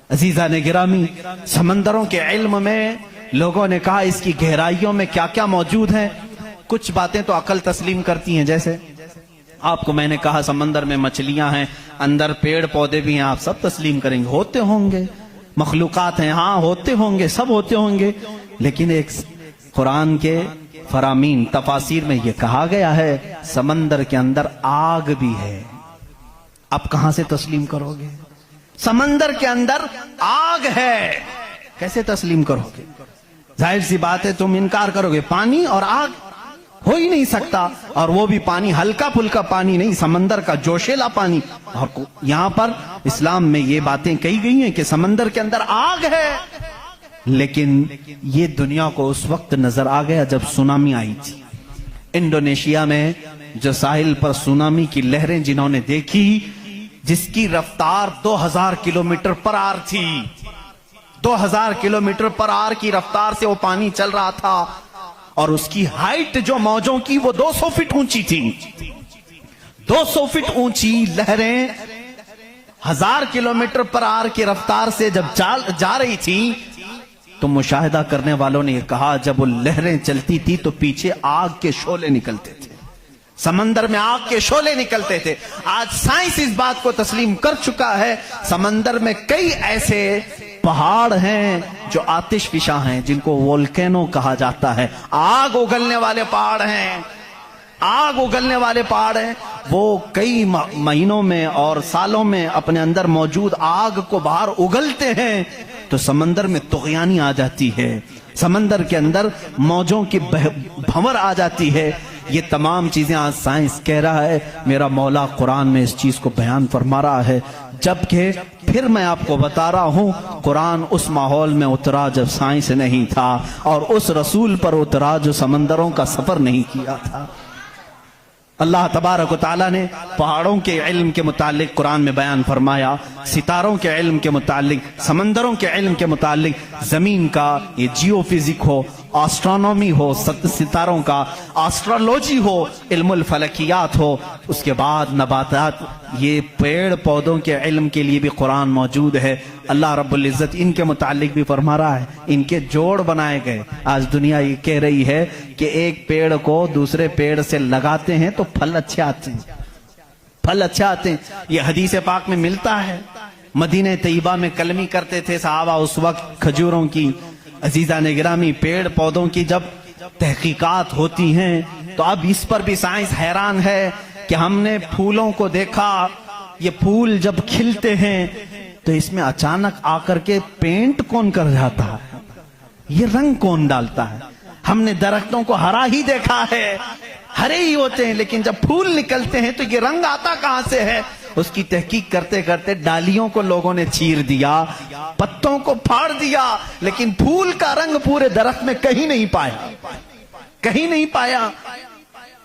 عزیزان گرامی، سمندروں کے علم میں لوگوں نے کہا اس کی گہرائیوں میں کیا کیا موجود ہے. کچھ باتیں تو عقل تسلیم کرتی ہیں، جیسے آپ کو میں نے کہا سمندر میں مچھلیاں ہیں، اندر پیڑ پودے بھی ہیں، آپ سب تسلیم کریں گے ہوتے ہوں گے. مخلوقات ہیں، ہاں ہوتے ہوں گے، سب ہوتے ہوں گے. لیکن ایک قرآن کے فرامین تفاسیر میں یہ کہا گیا ہے سمندر کے اندر آگ بھی ہے. اب کہاں سے تسلیم کرو گے؟ سمندر کے اندر آگ ہے، کیسے تسلیم کرو گے؟ ظاہر سی بات ہے تم انکار کرو گے. پانی اور آگ ہو ہی نہیں سکتا، اور وہ بھی پانی ہلکا پھلکا پانی نہیں، سمندر کا جوشیلا پانی. اور یہاں پر اسلام میں یہ باتیں کہی گئی ہیں کہ سمندر کے اندر آگ ہے. لیکن یہ دنیا کو اس وقت نظر آ گیا جب سونامی آئی تھی. انڈونیشیا میں جو ساحل پر سونامی کی لہریں جنہوں نے دیکھی، جس کی رفتار 2000 کلومیٹر پر آر تھی، 2000 کلومیٹر پر آر کی رفتار سے وہ پانی چل رہا تھا، اور اس کی ہائٹ جو موجوں کی وہ 200 فٹ اونچی تھی. 200 فٹ اونچی لہریں 1000 کلومیٹر پر آر کی رفتار سے جب جا رہی تھی تو مشاہدہ کرنے والوں نے یہ کہا جب وہ لہریں چلتی تھی تو پیچھے آگ کے شعلے نکلتے تھے، سمندر میں آگ کے شعلے نکلتے تھے. آج سائنس اس بات کو تسلیم کر چکا ہے سمندر میں کئی ایسے پہاڑ ہیں جو آتش فشاں ہیں، جن کو وولکینو کہا جاتا ہے. آگ اگلنے والے پہاڑ ہیں، آگ اگلنے والے پہاڑ ہیں. وہ کئی مہینوں میں اور سالوں میں اپنے اندر موجود آگ کو باہر اگلتے ہیں تو سمندر میں طغیانی آ جاتی ہے، سمندر کے اندر موجوں کی بھنور آ جاتی ہے. یہ تمام چیزیں آج سائنس کہہ رہا ہے، میرا مولا قرآن میں اس چیز کو بیان فرما رہا ہے. جبکہ پھر میں آپ کو بتا رہا ہوں قرآن اس ماحول میں اترا جب سائنس نہیں تھا، اور اس رسول پر اترا جو سمندروں کا سفر نہیں کیا تھا. اللہ تبارک و تعالیٰ نے پہاڑوں کے علم کے متعلق قرآن میں بیان فرمایا، ستاروں کے علم کے متعلق، سمندروں کے علم کے متعلق، زمین کا یہ جیو فزک ہو، آسٹرونومی ہو، ستاروں کا آسٹرولوجی ہو، علم الفلکیات ہو، اس کے بعد نباتات، یہ پیڑ پودوں کے علم کے لیے بھی قرآن موجود ہے. اللہ رب العزت ان کے متعلق بھی فرما رہا ہے ان کے جوڑ بنائے گئے. آج دنیا یہ کہہ رہی ہے کہ ایک پیڑ کو دوسرے پیڑ سے لگاتے ہیں تو پھل اچھے آتے ہیں، پھل اچھے آتے ہیں. یہ حدیث پاک میں ملتا ہے. مدینہ طیبہ میں کلمی کرتے تھے صحابہ اس وقت کھجوروں کی. عزیزان گرامی، پیڑ پودوں کی جب تحقیقات ہوتی ہیں تو اب اس پر بھی سائنس حیران ہے کہ ہم نے پھولوں کو دیکھا، یہ پھول جب کھلتے ہیں تو اس میں اچانک آ کر کے پینٹ کون کر جاتا ہے، یہ رنگ کون ڈالتا ہے. ہم نے درختوں کو ہرا ہی دیکھا ہے، ہرے ہی ہوتے ہیں، لیکن جب پھول نکلتے ہیں تو یہ رنگ آتا کہاں سے ہے. اس کی تحقیق کرتے کرتے ڈالیوں کو لوگوں نے چیر دیا، پتوں کو پھاڑ دیا، لیکن پھول کا رنگ پورے درخت میں کہیں نہیں پایا، کہیں نہیں پایا.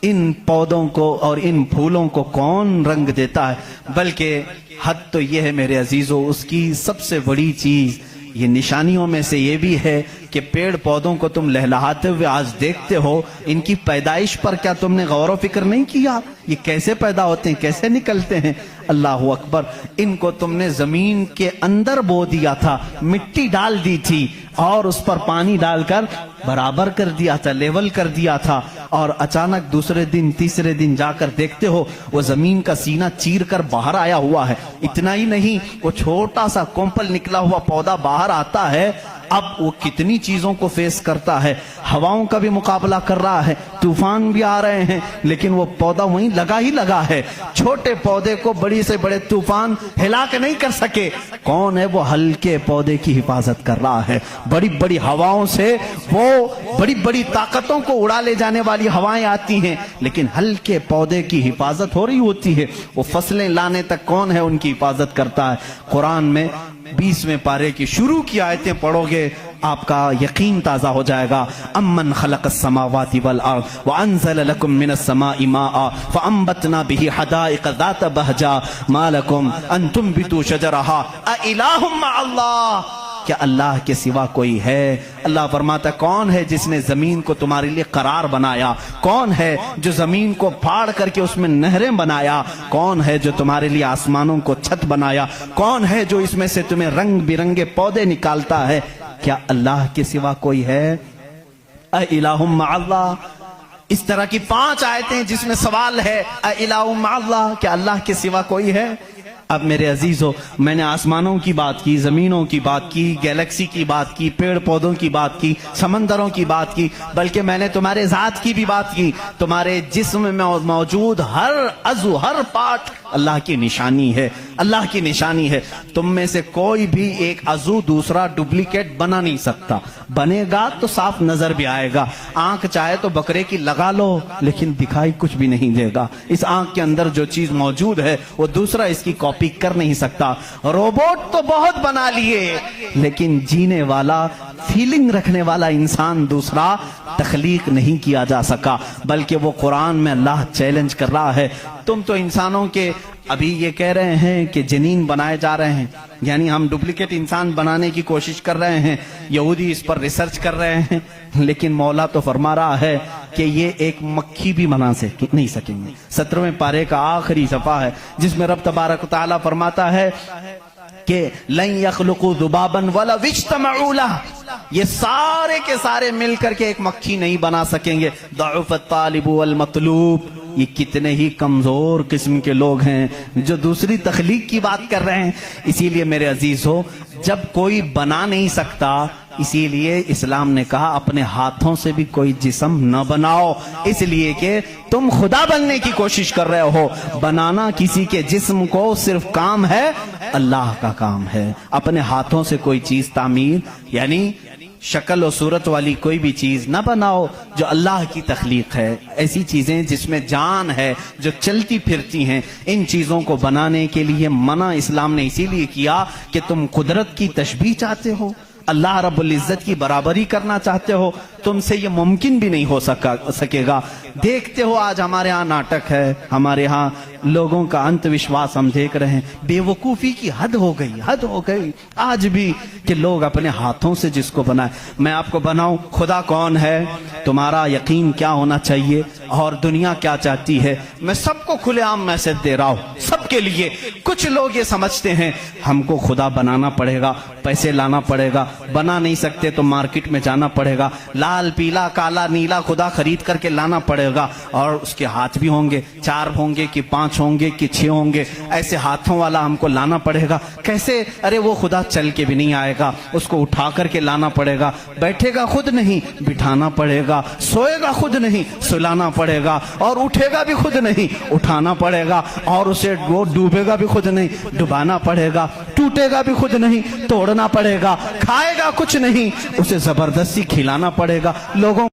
ان پودوں کو اور ان پھولوں کو کون رنگ دیتا ہے؟ بلکہ حد تو یہ ہے میرے عزیزو، اس کی سب سے بڑی چیز یہ نشانیوں میں سے یہ بھی ہے کہ پیڑ پودوں کو تم لہلہاتے ہوئے آج دیکھتے ہو، ان کی پیدائش پر کیا تم نے غور و فکر نہیں کیا؟ یہ کیسے پیدا ہوتے ہیں، کیسے نکلتے ہیں؟ اللہ اکبر. ان کو تم نے زمین کے اندر بو دیا تھا، مٹی ڈال دی تھی اور اس پر پانی ڈال کر برابر کر دیا تھا، لیول کر دیا تھا، اور اچانک دوسرے دن تیسرے دن جا کر دیکھتے ہو وہ زمین کا سینہ چیر کر باہر آیا ہوا ہے. اتنا ہی نہیں، وہ چھوٹا سا کومپل نکلا ہوا پودا باہر آتا ہے. اب وہ کتنی چیزوں کو فیس کرتا ہے، ہواؤں کا بھی مقابلہ کر رہا ہے، طوفان بھی آ رہے ہیں، لیکن وہ پودا وہیں لگا ہی لگا ہے. چھوٹے پودے کو بڑی سے بڑے طوفان ہلا کے نہیں کر سکے. کون ہے وہ ہلکے پودے کی حفاظت کر رہا ہے. بڑی بڑی ہواؤں سے وہ بڑی بڑی طاقتوں کو اڑا لے جانے والی ہوائیں آتی ہیں، لیکن ہلکے پودے کی حفاظت ہو رہی ہوتی ہے. وہ فصلیں لانے تک کون ہے ان کی حفاظت کرتا ہے. قرآن میں 20ویں پارے کی شروع کی آیتیں پڑھو گے آپ کا یقین تازہ ہو جائے گا. امن خلق السماوات والارض وانزل لكم من السماء ماء فانبتنا به حدائق ذات بهجا ما لكم ان تنبتوا شجرها اإله مع الله. کیا اللہ کے سوا کوئی ہے؟ اللہ فرماتا کون ہے جس نے زمین کو تمہارے لیے قرار بنایا؟ کون ہے جو زمین کو پھاڑ کر کے اس میں نہریں بنایا؟ کون ہے جو تمہارے لیے آسمانوں کو چھت بنایا؟ کون ہے جو اس میں سے تمہیں رنگ برنگے پودے نکالتا ہے؟ کیا اللہ کے سوا کوئی ہے؟ اِلَٰهٌ مَّعَ اللَّهِ. اس طرح کی 5 آیتیں جس میں سوال ہے اِلَٰهٌ مَّعَ اللَّهِ، کیا اللہ کے سوا کوئی ہے؟ اب میرے عزیزو، میں نے آسمانوں کی بات کی، زمینوں کی بات کی، گیلیکسی کی بات کی، پیڑ پودوں کی بات کی، سمندروں کی بات کی، بلکہ میں نے تمہارے ذات کی بھی بات کی. تمہارے جسم میں موجود ہر عضو، ہر پارٹ اللہ کی نشانی ہے، اللہ کی نشانی ہے. تم میں سے کوئی بھی ایک عضو دوسرا ڈپلیکیٹ بنا نہیں سکتا. بنے گا تو صاف نظر بھی آئے گا. آنکھ چاہے تو بکرے کی لگا لو لیکن دکھائی کچھ بھی نہیں دے گا. اس آنکھ کے اندر جو چیز موجود ہے وہ دوسرا اس کی کاپی کر نہیں سکتا. روبوٹ تو بہت بنا لیے لیکن جینے والا، فیلنگ رکھنے والا انسان دوسرا تخلیق نہیں کیا جا سکا. بلکہ وہ قرآن میں اللہ چیلنج کر رہا ہے. تم تو انسانوں کے ابھی یہ کہہ رہے ہیں کہ جنین بنائے جا رہے ہیں، یعنی ہم ڈپلیکیٹ انسان بنانے کی کوشش کر رہے ہیں. یہودی اس پر ریسرچ کر رہے ہیں لیکن مولا تو فرما رہا ہے کہ یہ ایک مکھی بھی بنا نہیں سکیں گے. 17ویں پارے کا آخری صفحہ ہے جس میں رب تبارک و تعالیٰ فرماتا ہے کہ لن يخلقوا ذبابا ولو اجتمعوا له. یہ سارے کے سارے مل کر کے ایک مکھی نہیں بنا سکیں گے. ضعف الطالب والمطلوب. یہ کتنے ہی کمزور قسم کے لوگ ہیں جو دوسری تخلیق کی بات کر رہے ہیں. اسی لیے میرے عزیزو، جب کوئی بنا نہیں سکتا، اسی لیے اسلام نے کہا اپنے ہاتھوں سے بھی کوئی جسم نہ بناؤ، اس لیے کہ تم خدا بننے کی کوشش کر رہے ہو. بنانا کسی کے جسم کو صرف کام ہے، اللہ کا کام ہے. اپنے ہاتھوں سے کوئی چیز تعمیر، یعنی شکل و صورت والی کوئی بھی چیز نہ بناؤ جو اللہ کی تخلیق ہے. ایسی چیزیں جس میں جان ہے، جو چلتی پھرتی ہیں، ان چیزوں کو بنانے کے لیے منع اسلام نے اسی لیے کیا کہ تم قدرت کی تشبیہ چاہتے ہو، اللہ رب العزت کی برابری کرنا چاہتے ہو. تم سے یہ ممکن بھی نہیں ہو سکے گا. دیکھتے ہو آج ہمارے ہاں ناٹک ہے، ہمارے ہاں لوگوں کا انت وشواس ہم دیکھ رہے ہیں. بے وقوفی کی حد ہو گئی، حد ہو گئی آج بھی کہ لوگ اپنے ہاتھوں سے جس کو بنائے. میں آپ کو بناؤں، خدا کون ہے؟ تمہارا یقین کیا ہونا چاہیے اور دنیا کیا چاہتی ہے؟ میں سب کو کھلے عام میسج دے رہا ہوں، سب کے لیے. کچھ لوگ یہ سمجھتے ہیں ہم کو خدا بنانا پڑے گا، پیسے لانا پڑے گا. بنا نہیں سکتے تو مارکیٹ میں جانا پڑے گا، لال پیلا کالا نیلا خدا خرید کر کے لانا پڑے گا. اور اس کے ہاتھ بھی ہوں گے، 4 ہوں گے کہ 5 ہوں گے کہ 6 ہوں گے، ایسے ہاتھوں والا ہم کو لانا پڑے گا. کیسے؟ ارے وہ خدا چل کے بھی نہیں آئے گا، اس کو اٹھا کر کے لانا پڑے گا. بیٹھے گا خود نہیں، بٹھانا پڑے گا. سوئے گا خود نہیں، سلانا پڑے گا. اور اٹھے گا بھی خود نہیں، اٹھانا پڑے گا. اور اسے وہ ڈوبے گا بھی خود نہیں، ڈبانا پڑے گا. ٹوٹے گا بھی خود نہیں، توڑنا پڑے گا. کھائے گا کچھ نہیں، اسے زبردستی کھلانا پڑے گا. لوگوں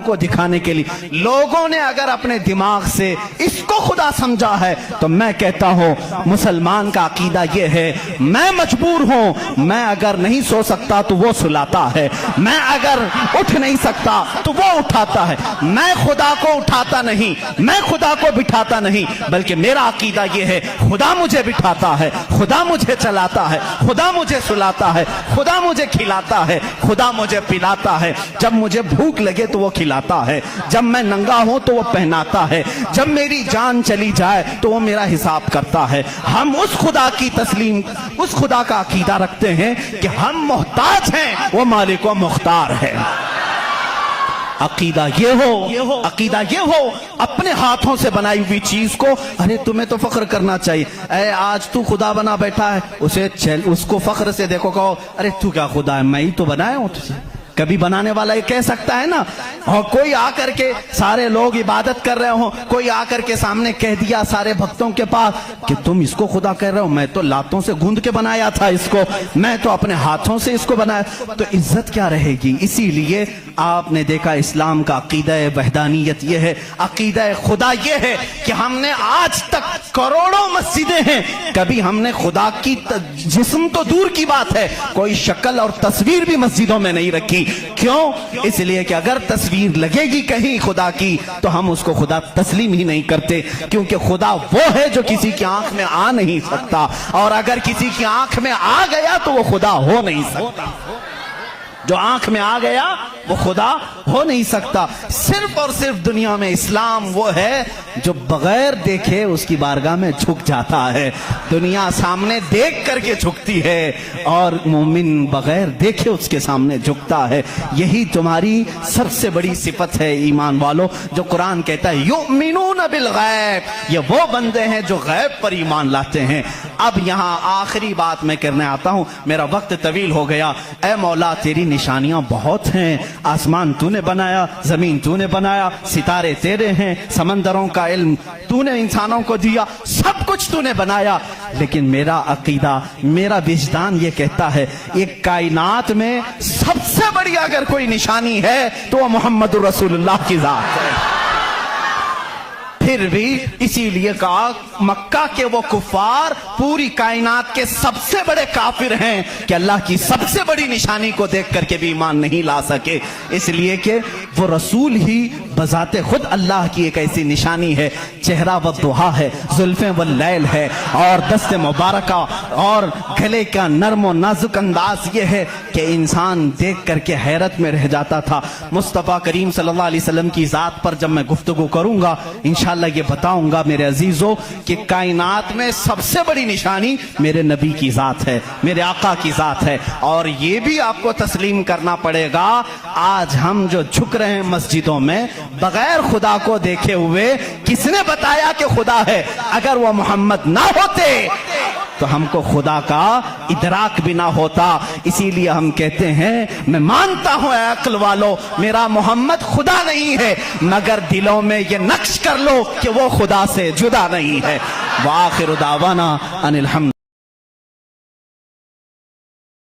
کو دکھانے کے لیے. لوگوں نے اگر اپنے دماغ سے اس کو خدا سمجھا ہے تو میں کہتا ہوں مسلمان کا عقیدہ یہ ہے، میں مجبور ہوں، میں اگر نہیں سو سکتا تو وہ سلاتا ہے، میں اگر اٹھ نہیں سکتا تو وہ اٹھاتا ہے. میں خدا کو اٹھاتا نہیں، میں خدا کو بٹھاتا نہیں، بلکہ میرا عقیدہ یہ ہے خدا مجھے بٹھاتا ہے، خدا مجھے چلاتا ہے، خدا مجھے سلاتا ہے، خدا مجھے کھلاتا ہے، خدا مجھے پلاتا ہے. جب مجھے بھوک لگے تو وہ کھلاتا ہے، جب میں ننگا ہوں تو وہ پہناتا ہے، جب میری جان چلی جائے تو وہ میرا حساب کرتا ہے. ہم اس خدا کی تسلیم، اس خدا کا عقیدہ رکھتے ہیں کہ ہم محتاج ہیں، وہ مالک و مختار ہے. عقیدہ یہ ہو، عقیدہ یہ ہو اپنے ہاتھوں سے بنائی ہوئی چیز کو. ارے تمہیں تو فخر کرنا چاہیے. اے آج تو خدا بنا بیٹھا ہے، اس کو فخر سے دیکھو، کہو ارے تو کیا خدا ہے، میں ہی تو بنایا ہوں تجھے. کبھی بنانے والا یہ کہہ سکتا ہے نا، اور کوئی آ کر کے سارے لوگ عبادت کر رہے ہوں، کوئی آ کر کے سامنے کہہ دیا سارے بھکتوں کے پاس کہ تم اس کو خدا کہہ رہے ہو، میں تو لاتوں سے گوندھ کے بنایا تھا اس کو، میں تو اپنے ہاتھوں سے اس کو بنایا، تو عزت کیا رہے گی؟ اسی لیے آپ نے دیکھا اسلام کا عقیدہ وحدانیت یہ ہے، عقیدہ خدا یہ ہے کہ ہم نے آج تک کروڑوں مسجدیں ہیں، کبھی ہم نے خدا کی جسم تو دور کی بات ہے، کوئی شکل اور تصویر بھی مسجدوں میں نہیں رکھی۔ کیوں؟ اس لیے کہ اگر تصویر لگے گی کہیں خدا کی تو ہم اس کو خدا تسلیم ہی نہیں کرتے، کیونکہ خدا وہ ہے جو کسی کی آنکھ میں آ نہیں سکتا، اور اگر کسی کی آنکھ میں آ گیا تو وہ خدا ہو نہیں سکتا۔ جو آنکھ میں آ گیا وہ خدا ہو نہیں سکتا۔ صرف اور صرف دنیا میں اسلام وہ ہے جو بغیر دیکھے اس کی بارگاہ میں جھک جاتا ہے، دنیا سامنے دیکھ کر کے جھکتی ہے اور مومن بغیر دیکھے اس کے سامنے جھکتا ہے۔ یہی تمہاری سب سے بڑی صفت ہے ایمان والو، جو قرآن کہتا ہے یؤمنون بالغیب، یہ وہ بندے ہیں جو غیب پر ایمان لاتے ہیں۔ اب یہاں آخری بات میں کرنے آتا ہوں، میرا وقت طویل ہو گیا۔ اے مولا تیری نشانیاں بہت ہیں، آسمان تو نے بنایا، زمین تو نے بنایا، ستارے تیرے ہیں، سمندروں کا علم تو نے انسانوں کو دیا، سب کچھ تو نے بنایا، لیکن میرا عقیدہ، میرا وجدان یہ کہتا ہے ایک کائنات میں سب سے بڑی اگر کوئی نشانی ہے تو وہ محمد رسول اللہ کی ذات ہے۔ پھر بھی اسی لیے کہا مکہ کے وہ کفار پوری کائنات کے سب سے بڑے کافر ہیں کہ اللہ کی سب سے بڑی نشانی کو دیکھ کر کے بھی ایمان نہیں لا سکے، اس لیے کہ وہ رسول ہی بذات خود اللہ کی ایک ایسی نشانی ہے، چہرہ والضحیٰ ہے، زلفیں واللیل ہے، اور دست مبارکہ اور گلے کا نرم و نازک انداز یہ ہے کہ انسان دیکھ کر کے حیرت میں رہ جاتا تھا۔ مصطفیٰ کریم صلی اللہ علیہ وسلم کی ذات پر جب میں گفتگو کروں گا انشاءاللہ یہ بتاؤں گا میرے عزیزوں کہ کائنات میں سب سے بڑی نشانی میرے نبی کی ذات ہے، میرے آقا کی ذات ہے، اور یہ بھی آپ کو تسلیم کرنا پڑے گا آج ہم جو جھک رہے ہیں مسجدوں میں بغیر خدا کو دیکھے ہوئے، کس نے بتایا کہ خدا ہے؟ اگر وہ محمد نہ ہوتے تو ہم کو خدا کا ادراک بھی نہ ہوتا۔ اسی لیے ہم کہتے ہیں میں مانتا ہوں اے عقل والو میرا محمد خدا نہیں ہے، مگر دلوں میں یہ نقش کر لو کہ وہ خدا سے جدا نہیں ہے۔ وآخر دعوانا ان الحمد